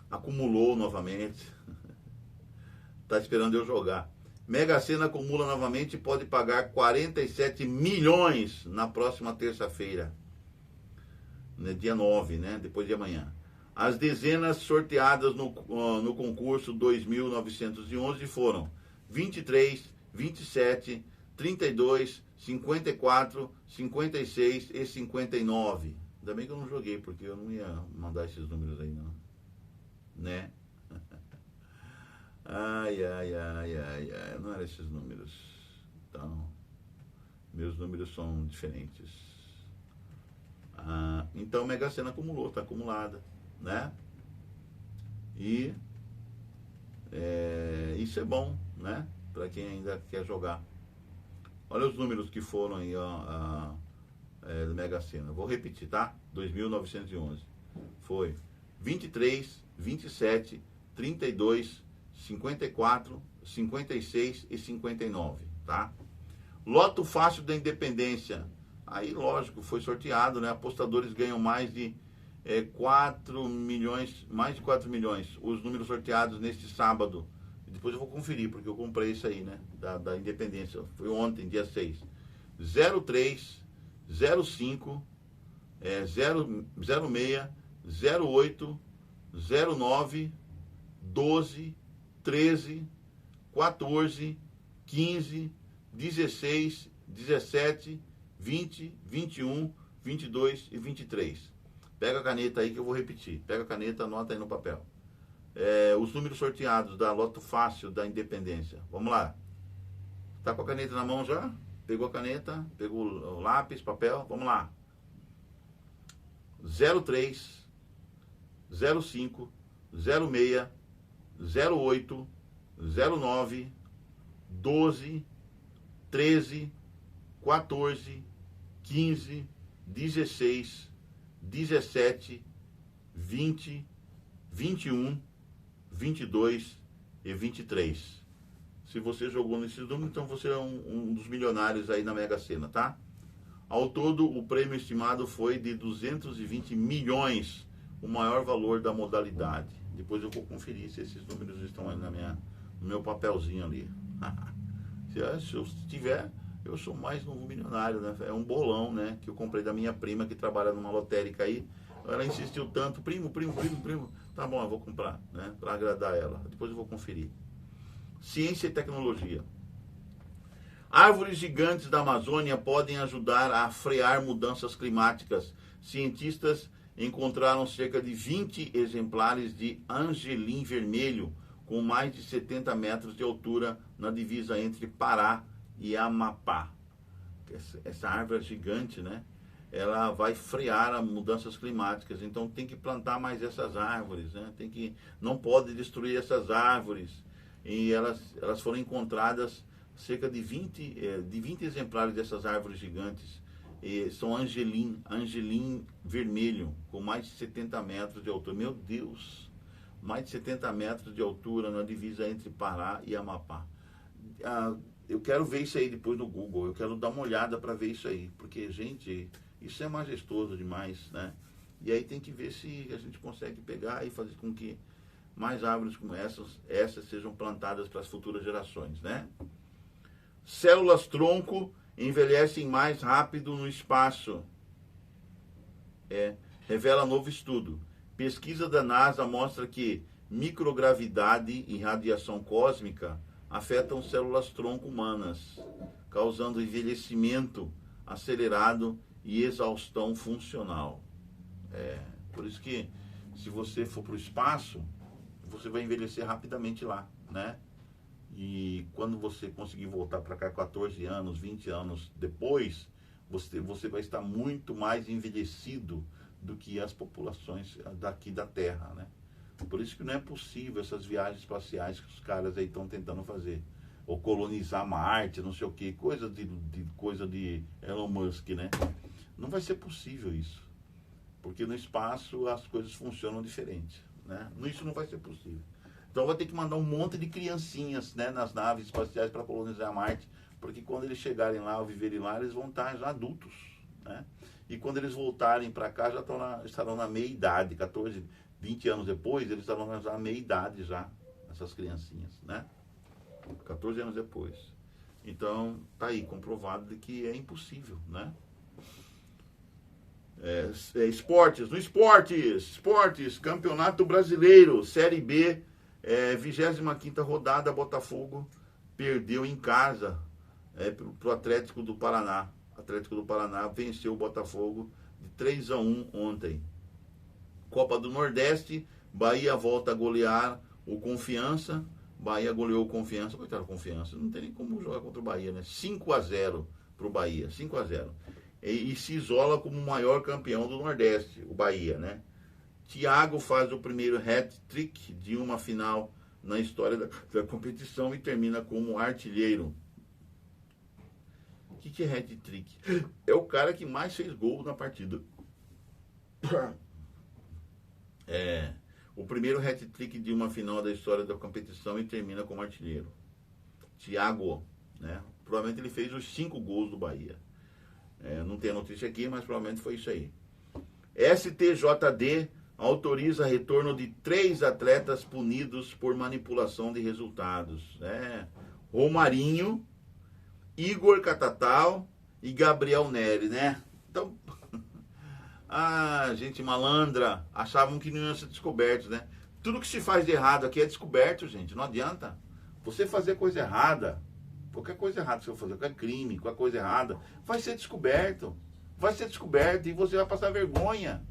acumulou novamente. Tá esperando eu jogar. Mega Sena acumula novamente e pode pagar 47 milhões na próxima terça-feira. Né? Dia 9, né? Depois de amanhã. As dezenas sorteadas no concurso 2.911 foram 23, 27, 32, 54, 56 e 59. Ainda bem que eu não joguei, porque eu não ia mandar esses números aí, não. Né? Ai, não eram esses números. Então, meus números são diferentes. Então, Mega Sena acumulou, tá acumulada, né? E isso é bom, né? Para quem ainda quer jogar. Olha os números que foram aí, ó. Do Mega Sena. Vou repetir, tá? 2.911. Foi 23, 27, 32, 54, 56 e 59, tá? Loto Fácil da Independência. Aí, lógico, foi sorteado, né? Apostadores ganham mais de 4 milhões, mais de 4 milhões. Os números sorteados neste sábado. Depois eu vou conferir, porque eu comprei isso aí, né? Da Independência. Foi ontem, dia 6. 03, 05, 06, 08, 09, 12, 13, 14, 15, 16, 17, 20, 21, 22 e 23. Pega a caneta aí que eu vou repetir. Pega a caneta, anota aí no papel. Os números sorteados da Loto Fácil da Independência. Vamos lá. Tá com a caneta na mão já? Pegou a caneta? Pegou o lápis, papel? Vamos lá. 03, 05, 06, 08, 09, 12, 13, 14, 15, 16, 17, 20, 21, 22 e 23. Se você jogou nesses números, então você é um dos milionários aí na Mega Sena, tá? Ao todo, o prêmio estimado foi de 220 milhões, o maior valor da modalidade. Depois eu vou conferir se esses números estão aí no meu papelzinho ali. Se eu tiver, eu sou mais novo milionário, né? É um bolão, né? Que eu comprei da minha prima que trabalha numa lotérica aí. Ela insistiu tanto, primo. Tá bom, eu vou comprar, né? Para agradar ela. Depois eu vou conferir. Ciência e tecnologia. Árvores gigantes da Amazônia podem ajudar a frear mudanças climáticas. Cientistas encontraram cerca de 20 exemplares de angelim vermelho com mais de 70 metros de altura na divisa entre Pará e Amapá. Essa árvore é gigante, né? Ela vai frear as mudanças climáticas, então tem que plantar mais essas árvores, né? Não pode destruir essas árvores. E elas foram encontradas cerca de 20 exemplares dessas árvores gigantes. E são angelim vermelho, com mais de 70 metros de altura. Meu Deus! Mais de 70 metros de altura na divisa entre Pará e Amapá. Eu quero ver isso aí depois no Google. Eu quero dar uma olhada para ver isso aí. Porque, gente, isso é majestoso demais, né? E aí tem que ver se a gente consegue pegar e fazer com que mais árvores como essas sejam plantadas para as futuras gerações, né? Células tronco envelhecem mais rápido no espaço. Revela novo estudo. Pesquisa da NASA mostra que microgravidade e radiação cósmica afetam células tronco humanas, causando envelhecimento acelerado e exaustão funcional. Por isso que, se você for para o espaço, você vai envelhecer rapidamente lá, né? E quando você conseguir voltar para cá 14 anos, 20 anos depois, você vai estar muito mais envelhecido do que as populações daqui da Terra, né? Por isso que não é possível essas viagens espaciais que os caras aí estão tentando fazer. Ou colonizar Marte, não sei o que, coisa de Elon Musk, né? Não vai ser possível isso. Porque no espaço as coisas funcionam diferente, né? Isso não vai ser possível. Então vai ter que mandar um monte de criancinhas, né, nas naves espaciais para colonizar Marte, porque quando eles chegarem lá ou viverem lá, eles vão estar já adultos, né? E quando eles voltarem para cá, já estarão na meia-idade, 14, 20 anos depois, eles estarão na meia-idade já, essas criancinhas, né? 14 anos depois. Então, tá aí, comprovado de que é impossível, né? Esportes, Campeonato Brasileiro, Série B, 25ª rodada, Botafogo perdeu em casa pro Atlético do Paraná. Atlético do Paraná venceu o Botafogo de 3-1 ontem. Copa do Nordeste, Bahia volta a golear o Confiança. Bahia goleou o Confiança, coitado do Confiança, não tem nem como jogar contra o Bahia, né? 5-0 pro Bahia, 5-0. E se isola como o maior campeão do Nordeste, o Bahia, né? Thiago faz o primeiro hat-trick de uma final na história da competição e termina como artilheiro. O que é hat-trick? É o cara que mais fez gol na partida. o primeiro hat-trick de uma final da história da competição e termina como artilheiro. Thiago, né? Provavelmente ele fez os 5 gols do Bahia. Não tem a notícia aqui, mas provavelmente foi isso aí. STJD autoriza retorno de 3 atletas punidos por manipulação de resultados. Romarinho, Igor Catatal e Gabriel Neri, né? Então, gente malandra, achavam que não iam ser descobertos, né? Tudo que se faz de errado aqui é descoberto, gente, não adianta. Você fazer coisa errada, qualquer coisa errada que você for fazer, qualquer crime, qualquer coisa errada, vai ser descoberto. Vai ser descoberto e você vai passar vergonha.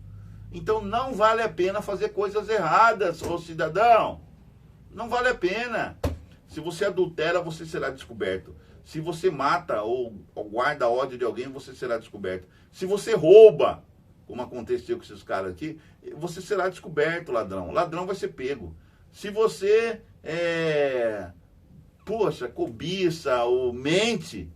Então não vale a pena fazer coisas erradas, ô cidadão. Não vale a pena. Se você adultera, você será descoberto. Se você mata ou guarda ódio de alguém, você será descoberto. Se você rouba, como aconteceu com esses caras aqui, você será descoberto, ladrão. Ladrão vai ser pego. Se você cobiça ou mente,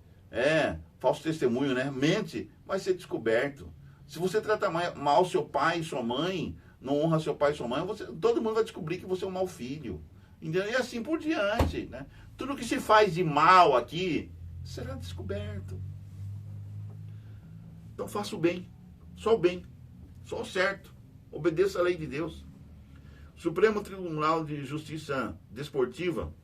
falso testemunho, né? Mente, vai ser descoberto. Se você trata mal seu pai e sua mãe, não honra seu pai e sua mãe, todo mundo vai descobrir que você é um mau filho. Entendeu? E assim por diante, né? Tudo que se faz de mal aqui será descoberto. Então faça o bem, só o certo. Obedeça a lei de Deus. Supremo Tribunal de Justiça Desportiva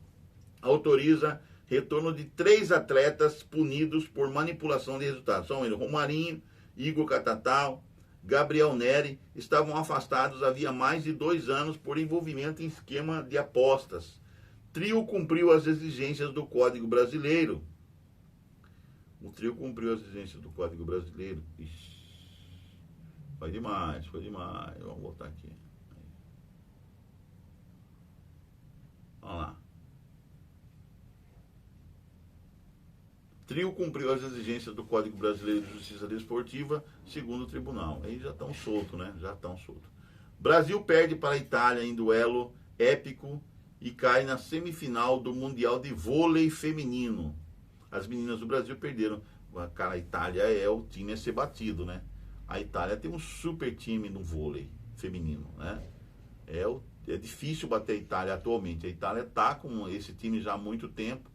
autoriza retorno de 3 atletas punidos por manipulação de resultados. São eles, Romarinho, Igor Catatal, Gabriel Neri, estavam afastados havia mais de 2 anos por envolvimento em esquema de apostas. Trio cumpriu as exigências do Código Brasileiro. O trio cumpriu as exigências do Código Brasileiro. Ixi, foi demais. Vamos voltar aqui. Olha lá. Trio cumpriu as exigências do Código Brasileiro de Justiça Desportiva, segundo o tribunal. Aí já estão soltos, né? Já estão soltos. Brasil perde para a Itália em duelo épico e cai na semifinal do Mundial de Vôlei Feminino. As meninas do Brasil perderam. Cara, a Itália é o time a ser batido, né? A Itália tem um super time no vôlei feminino, né? É difícil bater a Itália atualmente. A Itália está com esse time já há muito tempo.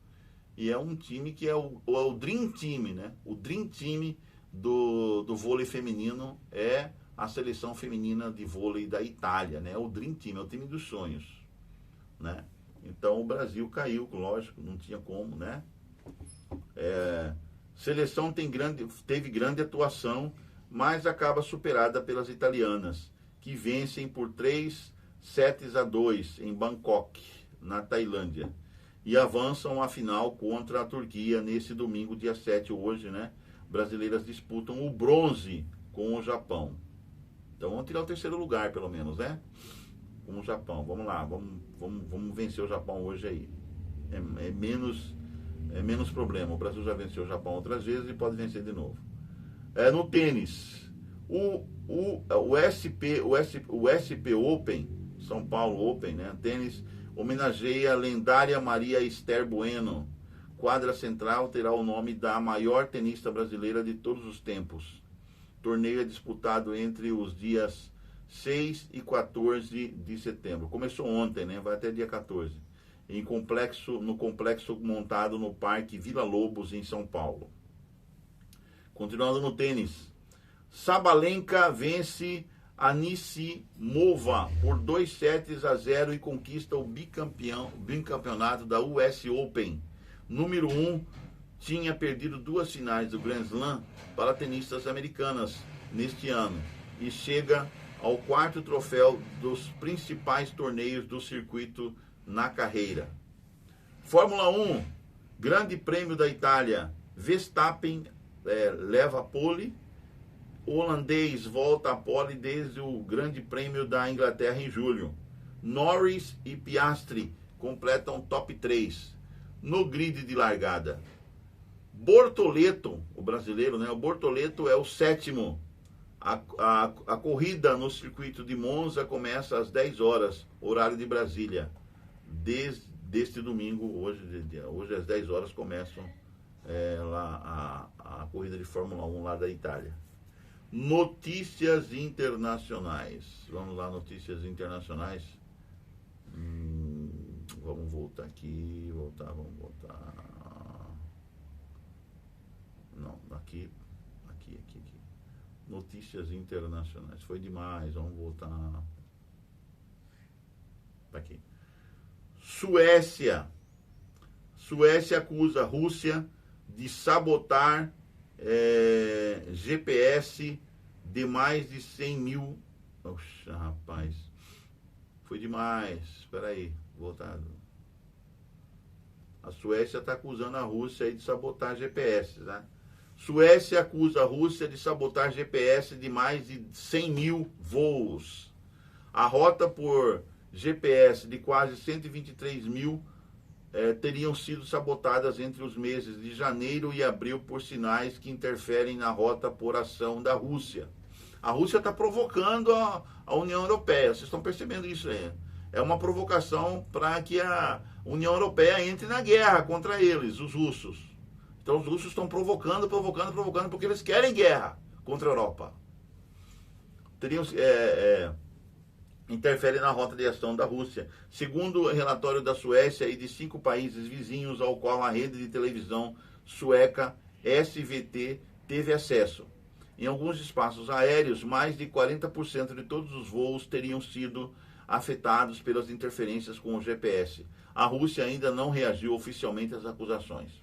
E é um time que é o Dream Team, né? O Dream Team do vôlei feminino é a seleção feminina de vôlei da Itália, né? O Dream Team, é o time dos sonhos, né? Então o Brasil caiu, lógico, não tinha como, né? Seleção teve grande atuação, mas acaba superada pelas italianas, que vencem por 3-2 em Bangkok, na Tailândia. E avançam à final contra a Turquia nesse domingo, dia 7, hoje, né? Brasileiras disputam o bronze com o Japão. Então vamos tirar o 3º lugar, pelo menos, né? Com o Japão. Vamos lá, vamos vencer o Japão hoje aí. É menos problema. O Brasil já venceu o Japão outras vezes e pode vencer de novo. No tênis, o SP Open, São Paulo Open, né? Tênis homenageia a lendária Maria Esther Bueno. Quadra central terá o nome da maior tenista brasileira de todos os tempos. Torneio é disputado entre os dias 6 e 14 de setembro. Começou ontem, né? Vai até dia 14. No complexo montado no Parque Vila Lobos, em São Paulo. Continuando no tênis. Sabalenka vence Anisimova por 2-0 e conquista o bicampeonato da US Open. Número 1 tinha perdido 2 finais do Grand Slam para tenistas americanas neste ano e chega ao 4º troféu dos principais torneios do circuito na carreira. Fórmula 1, Grande Prêmio da Itália, Verstappen leva a pole. O holandês volta a pole desde o Grande Prêmio da Inglaterra em julho. Norris e Piastri completam top 3 no grid de largada. Bortoleto, o brasileiro, né? O Bortoleto é o 7º. A corrida no circuito de Monza começa às 10 horas, horário de Brasília. Deste domingo, hoje às 10 horas começam lá a corrida de Fórmula 1 lá da Itália. Notícias internacionais. Vamos lá, notícias internacionais. Vamos voltar aqui, vamos voltar. Não, aqui. Notícias internacionais. Foi demais, vamos voltar. Aqui. Suécia acusa a Rússia de sabotar GPS de mais de 100 mil. Oxa, rapaz. Foi demais. Espera aí, voltado. A Suécia está acusando a Rússia aí de sabotar GPS, né? Suécia acusa a Rússia de sabotar GPS de mais de 100 mil voos. A rota por GPS de quase 123 mil teriam sido sabotadas entre os meses de janeiro e abril por sinais que interferem na rota por ação da Rússia. A Rússia está provocando a União Europeia. Vocês estão percebendo isso aí? É uma provocação para que a União Europeia entre na guerra contra eles, os russos. Então os russos estão provocando, porque eles querem guerra contra a Europa. Interfere na rota de ação da Rússia. Segundo o relatório da Suécia e de 5 países vizinhos ao qual a rede de televisão sueca SVT teve acesso. Em alguns espaços aéreos, mais de 40% de todos os voos teriam sido afetados pelas interferências com o GPS. A Rússia ainda não reagiu oficialmente às acusações.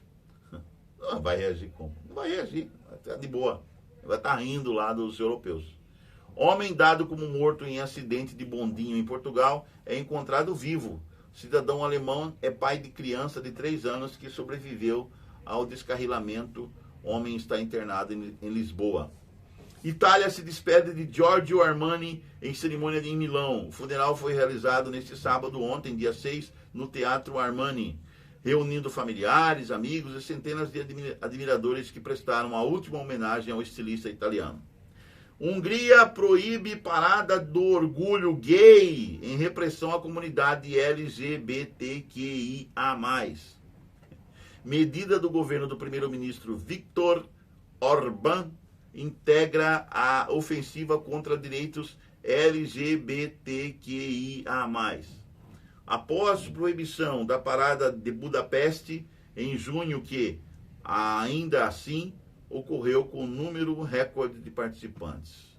Não vai reagir como? Não vai reagir, vai estar de boa. Vai estar rindo lá dos europeus. Homem dado como morto em acidente de bondinho em Portugal é encontrado vivo. Cidadão alemão é pai de criança de 3 anos que sobreviveu ao descarrilamento. Homem está internado em Lisboa. Itália se despede de Giorgio Armani em cerimônia em Milão. O funeral foi realizado neste sábado, ontem, dia 6, no Teatro Armani, reunindo familiares, amigos e centenas de admiradores que prestaram a última homenagem ao estilista italiano. Hungria proíbe parada do orgulho gay em repressão à comunidade LGBTQIA+. Medida do governo do primeiro-ministro Viktor Orbán integra a ofensiva contra direitos LGBTQIA+. Após proibição da parada de Budapeste em junho, que ainda assim ocorreu com número recorde de participantes.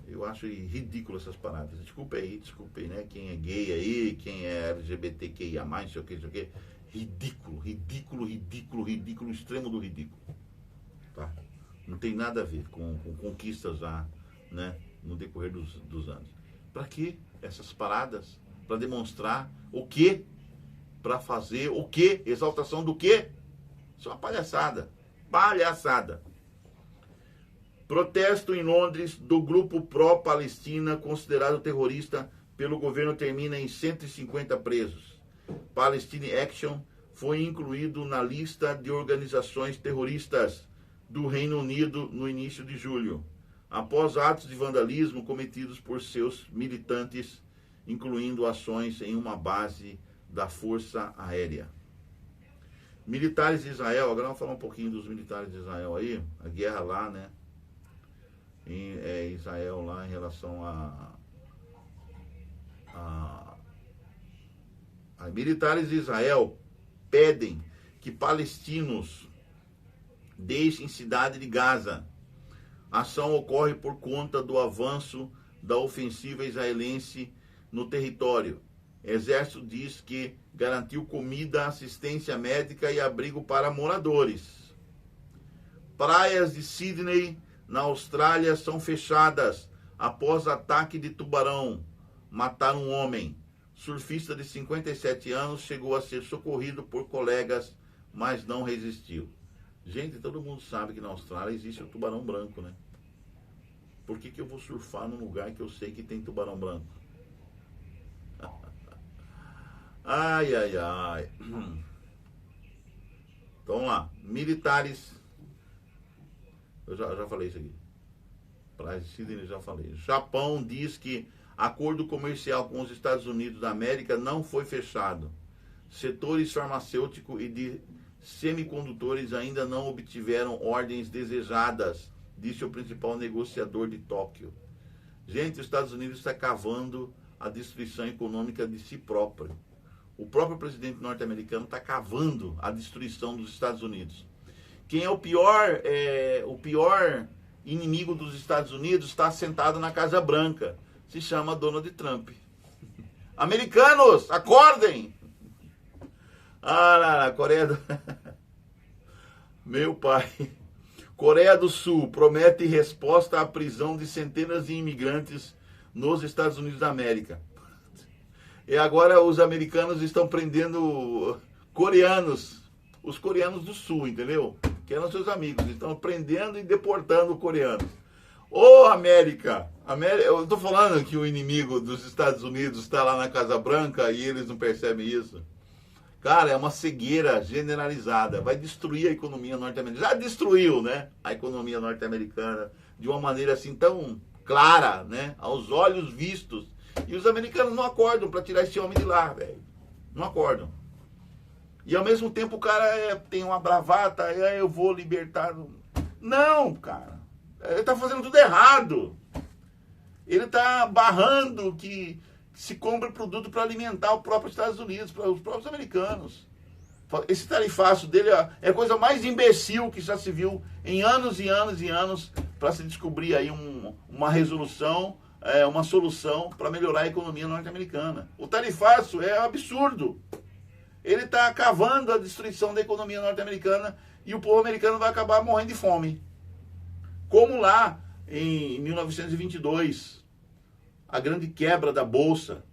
Eu acho ridículo essas paradas. Desculpe aí, né? Quem é gay aí, quem é LGBTQIA+, não sei o que. Ridículo, extremo do ridículo. Tá? Não tem nada a ver com conquistas já, né, no decorrer dos anos. Para que essas paradas? Para demonstrar o quê? Para fazer o quê? Exaltação do quê? Isso é uma palhaçada. Palhaçada. Protesto em Londres do grupo pró-Palestina considerado terrorista pelo governo termina em 150 presos. Palestine Action foi incluído na lista de organizações terroristas do Reino Unido no início de julho, após atos de vandalismo cometidos por seus militantes, incluindo ações em uma base da Força Aérea. Militares de Israel, agora vamos falar um pouquinho dos militares de Israel aí, a guerra lá, né, em Israel lá em relação a militares de Israel pedem que palestinos deixem cidade de Gaza. A ação ocorre por conta do avanço da ofensiva israelense no território. Exército diz que garantiu comida, assistência médica e abrigo para moradores. Praias de Sydney, na Austrália, são fechadas após ataque de tubarão. Mataram um homem. Surfista de 57 anos chegou a ser socorrido por colegas, mas não resistiu. Gente, todo mundo sabe que na Austrália existe o tubarão branco, né? Por que eu vou surfar num lugar que eu sei que tem tubarão branco? Ai. Então vamos lá. Militares. Eu já falei isso aqui. Praia de Sydney, já falei. Japão diz que acordo comercial com os Estados Unidos da América não foi fechado. Setores farmacêutico e de semicondutores ainda não obtiveram ordens desejadas, disse o principal negociador de Tóquio. Gente, os Estados Unidos está cavando a destruição econômica de si próprio. O próprio presidente norte-americano está cavando a destruição dos Estados Unidos. Quem é o pior inimigo dos Estados Unidos está sentado na Casa Branca. Se chama Donald Trump. Americanos, acordem! Ah, Coreia do... Meu pai. Coreia do Sul promete resposta à prisão de centenas de imigrantes nos Estados Unidos da América. E agora os americanos estão prendendo coreanos, os coreanos do Sul, entendeu? Que eram seus amigos, estão prendendo e deportando coreanos. Ô América, eu estou falando que o inimigo dos Estados Unidos está lá na Casa Branca e eles não percebem isso. Cara, é uma cegueira generalizada, vai destruir a economia norte-americana. Já destruiu, né, a economia norte-americana de uma maneira assim tão clara, né, aos olhos vistos. E os americanos não acordam para tirar esse homem de lá, velho. Não acordam. E ao mesmo tempo o cara tem uma bravata, eu vou libertar. Não, cara. Ele tá fazendo tudo errado. Ele tá barrando que se compre produto para alimentar o próprio Estados Unidos, para os próprios americanos. Esse tarifaço dele é a coisa mais imbecil que já se viu em anos e anos e anos para se descobrir aí uma resolução, uma solução para melhorar a economia norte-americana. O tarifaço é absurdo. Ele está cavando a destruição da economia norte-americana e o povo americano vai acabar morrendo de fome. Como lá em 1922, a grande quebra da Bolsa,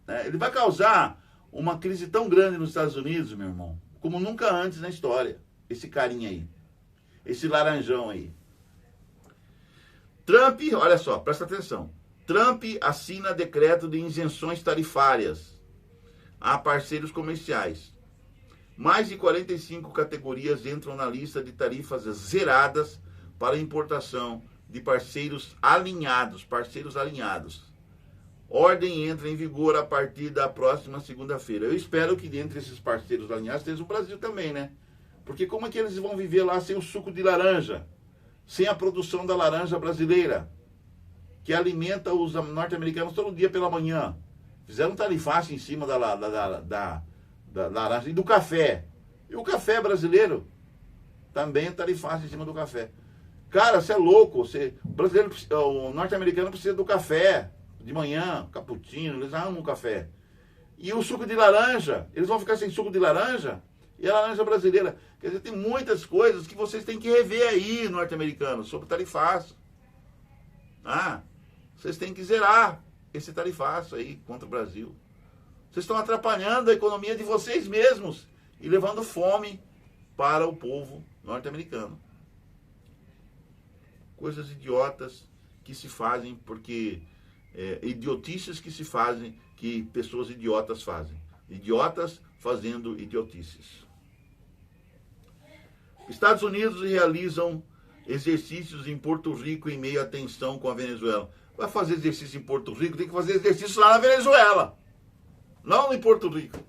né? Ele vai causar uma crise tão grande nos Estados Unidos, meu irmão, como nunca antes na história. Esse carinha aí, esse laranjão aí. Trump, olha só, presta atenção. Trump assina decreto de isenções tarifárias a parceiros comerciais. Mais de 45 categorias entram na lista de tarifas zeradas para importação de parceiros alinhados. Ordem entra em vigor a partir da próxima segunda-feira. Eu espero que dentre esses parceiros alinhados esteja o Brasil também, né? Porque como é que eles vão viver lá sem o suco de laranja? Sem a produção da laranja brasileira? Que alimenta os norte-americanos todo dia pela manhã. Fizeram um tarifaço em cima da laranja e do café. E o café brasileiro também é tarifaço em cima do café. Cara, você é louco. O norte-americano precisa do café de manhã, cappuccino, eles amam o café. E o suco de laranja, eles vão ficar sem suco de laranja? E a laranja brasileira? Quer dizer, tem muitas coisas que vocês têm que rever aí, norte-americanos, sobre tarifaço. Vocês têm que zerar esse tarifaço aí contra o Brasil. Vocês estão atrapalhando a economia de vocês mesmos e levando fome para o povo norte-americano. Coisas idiotas que se fazem porque... idiotices que se fazem, que pessoas idiotas fazem. Idiotas fazendo idiotices. Estados Unidos realizam exercícios em Porto Rico em meio à tensão com a Venezuela. Vai fazer exercício em Porto Rico, tem que fazer exercício lá na Venezuela. Não em Porto Rico.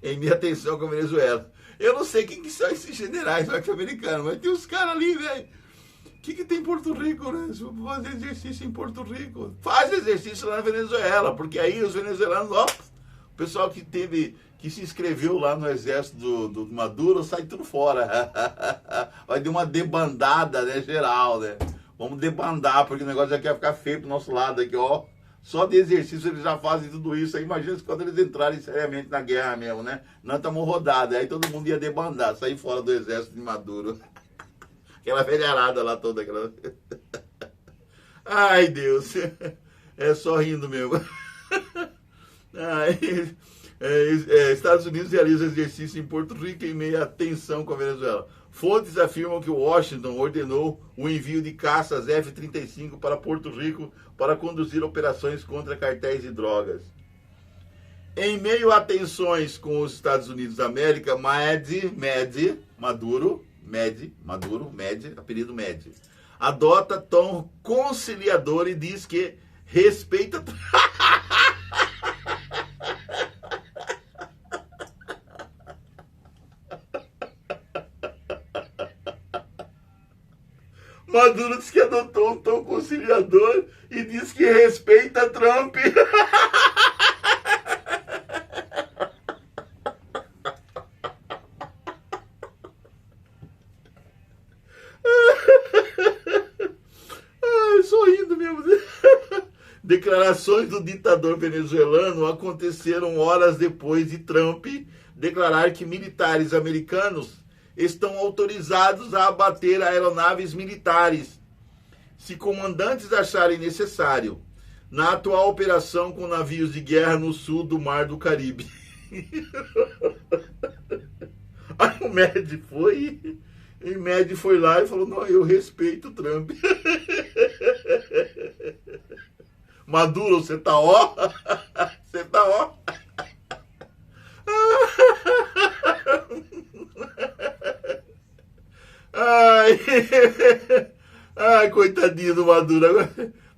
Em meio à tensão com a Venezuela. Eu não sei quem que são esses generais norte-americanos, mas tem uns caras ali, velho. O que tem em Porto Rico, né? Se eu fazer exercício em Porto Rico, faz exercício lá na Venezuela, porque aí os venezuelanos, o pessoal que se inscreveu lá no exército do Maduro, sai tudo fora. Vai ter uma debandada, né, geral, né? Vamos debandar, porque o negócio já quer ficar feio pro nosso lado aqui, ó. Só de exercício eles já fazem tudo isso. Aí imagina quando eles entrarem seriamente na guerra mesmo, né? Nós estamos rodados, aí todo mundo ia debandar, sair fora do exército de Maduro. Aquela velharada lá toda. Ai, Deus. É só rindo mesmo. Estados Unidos realiza exercício em Porto Rico em meio à tensão com a Venezuela. Fontes afirmam que Washington ordenou o envio de caças F-35 para Porto Rico para conduzir operações contra cartéis de drogas. Em meio a tensões com os Estados Unidos da América, Maduro, apelido Med, adota tom conciliador e diz que respeita... Maduro diz que adotou um tom conciliador e diz que respeita Trump. Ai, sorrindo mesmo. Declarações do ditador venezuelano aconteceram horas depois de Trump declarar que militares americanos estão autorizados a abater aeronaves militares, se comandantes acharem necessário, na atual operação com navios de guerra no sul do Mar do Caribe. Aí o Médi foi lá e falou, não, eu respeito o Trump. Maduro, você tá ó? Você tá ó? Ai, ai, coitadinho do Maduro.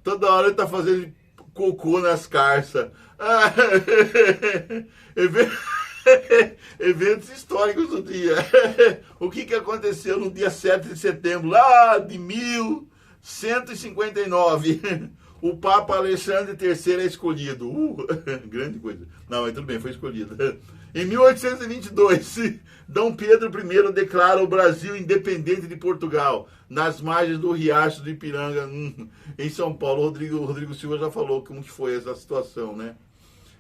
Toda hora ele tá fazendo cocô nas carças. Eventos históricos do dia. O que aconteceu no dia 7 de setembro, lá de 1159? O Papa Alexandre III é escolhido. Grande coisa. Não, mas tudo bem, foi escolhido. Em 1822, Dom Pedro I declara o Brasil independente de Portugal, nas margens do Riacho do Ipiranga, em São Paulo. Rodrigo Silva já falou como que foi essa situação, né?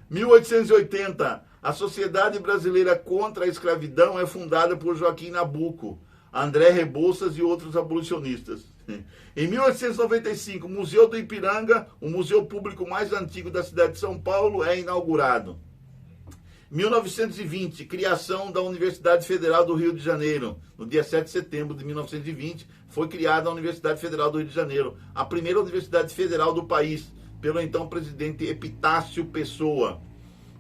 1880, a Sociedade Brasileira contra a Escravidão é fundada por Joaquim Nabuco, André Rebouças e outros abolicionistas. Em 1895, o Museu do Ipiranga, o museu público mais antigo da cidade de São Paulo, é inaugurado. 1920, criação da Universidade Federal do Rio de Janeiro. No dia 7 de setembro de 1920, foi criada a Universidade Federal do Rio de Janeiro, a primeira universidade federal do país, pelo então presidente Epitácio Pessoa.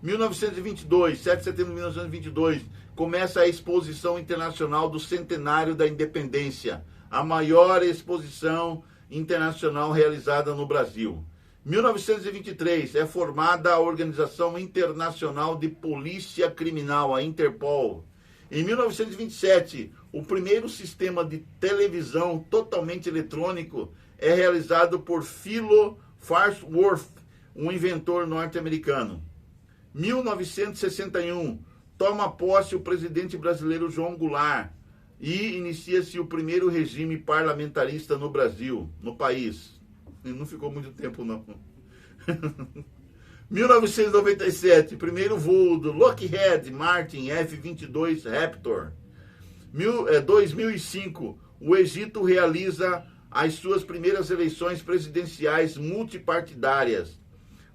1922, 7 de setembro de 1922, começa a Exposição Internacional do Centenário da Independência, a maior exposição internacional realizada no Brasil. 1923, é formada a Organização Internacional de Polícia Criminal, a Interpol. Em 1927, o primeiro sistema de televisão totalmente eletrônico é realizado por Philo Farnsworth, um inventor norte-americano. 1961, toma posse o presidente brasileiro João Goulart e inicia-se o primeiro regime parlamentarista no Brasil, no país. E não ficou muito tempo, não. 1997, primeiro voo do Lockheed Martin F-22 Raptor. 2005, o Egito realiza as suas primeiras eleições presidenciais multipartidárias.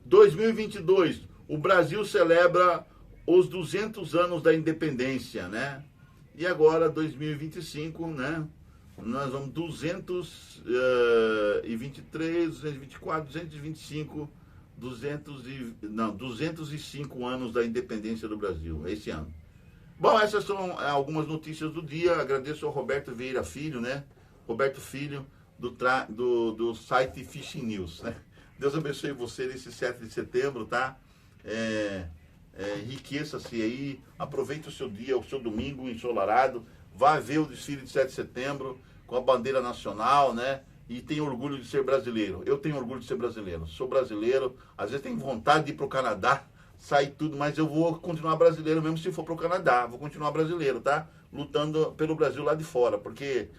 2022, o Brasil celebra os 200 anos da independência, né? E agora, 2025, né? Nós vamos 223, 224, 225, 205 anos da independência do Brasil, esse ano. Bom, essas são algumas notícias do dia. Agradeço ao Roberto Vieira Filho, né? Roberto Filho, do site Fishing News, né? Deus abençoe você nesse 7 de setembro, tá? Enriqueça-se aí, aproveite o seu dia, o seu domingo ensolarado, vá ver o desfile de 7 de setembro com a bandeira nacional, né? E tenha orgulho de ser brasileiro. Eu tenho orgulho de ser brasileiro, sou brasileiro, às vezes tenho vontade de ir para o Canadá, sair tudo, mas eu vou continuar brasileiro mesmo se for para o Canadá, vou continuar brasileiro, tá? Lutando pelo Brasil lá de fora, porque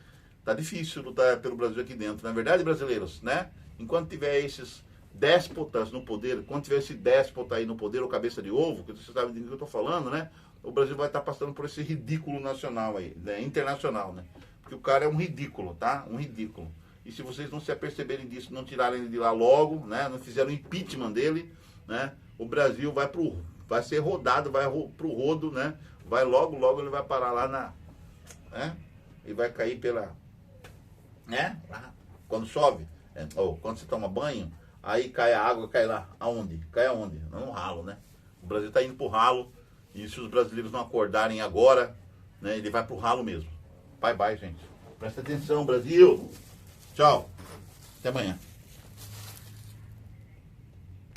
tá difícil lutar pelo Brasil aqui dentro, não é verdade, brasileiros, né? Enquanto tiver esses déspotas no poder, quando tiver esse déspota aí no poder, ou cabeça de ovo, que você sabe do que eu tô falando, né? O Brasil vai estar passando por esse ridículo nacional aí, né? Internacional, né? Porque o cara é um ridículo, tá? Um ridículo. E se vocês não se aperceberem disso, não tirarem ele de lá logo, né? Não fizeram impeachment dele, né? O Brasil vai ser rodado, vai pro rodo, né? Vai logo ele vai parar lá né? E vai cair pela, né? Quando chove, ou quando você toma banho, aí cai a água, cai lá. Aonde? Cai aonde? No ralo, né? O Brasil está indo pro ralo. E se os brasileiros não acordarem agora, né, ele vai pro ralo mesmo. Bye, bye, gente. Presta atenção, Brasil. Tchau. Até amanhã.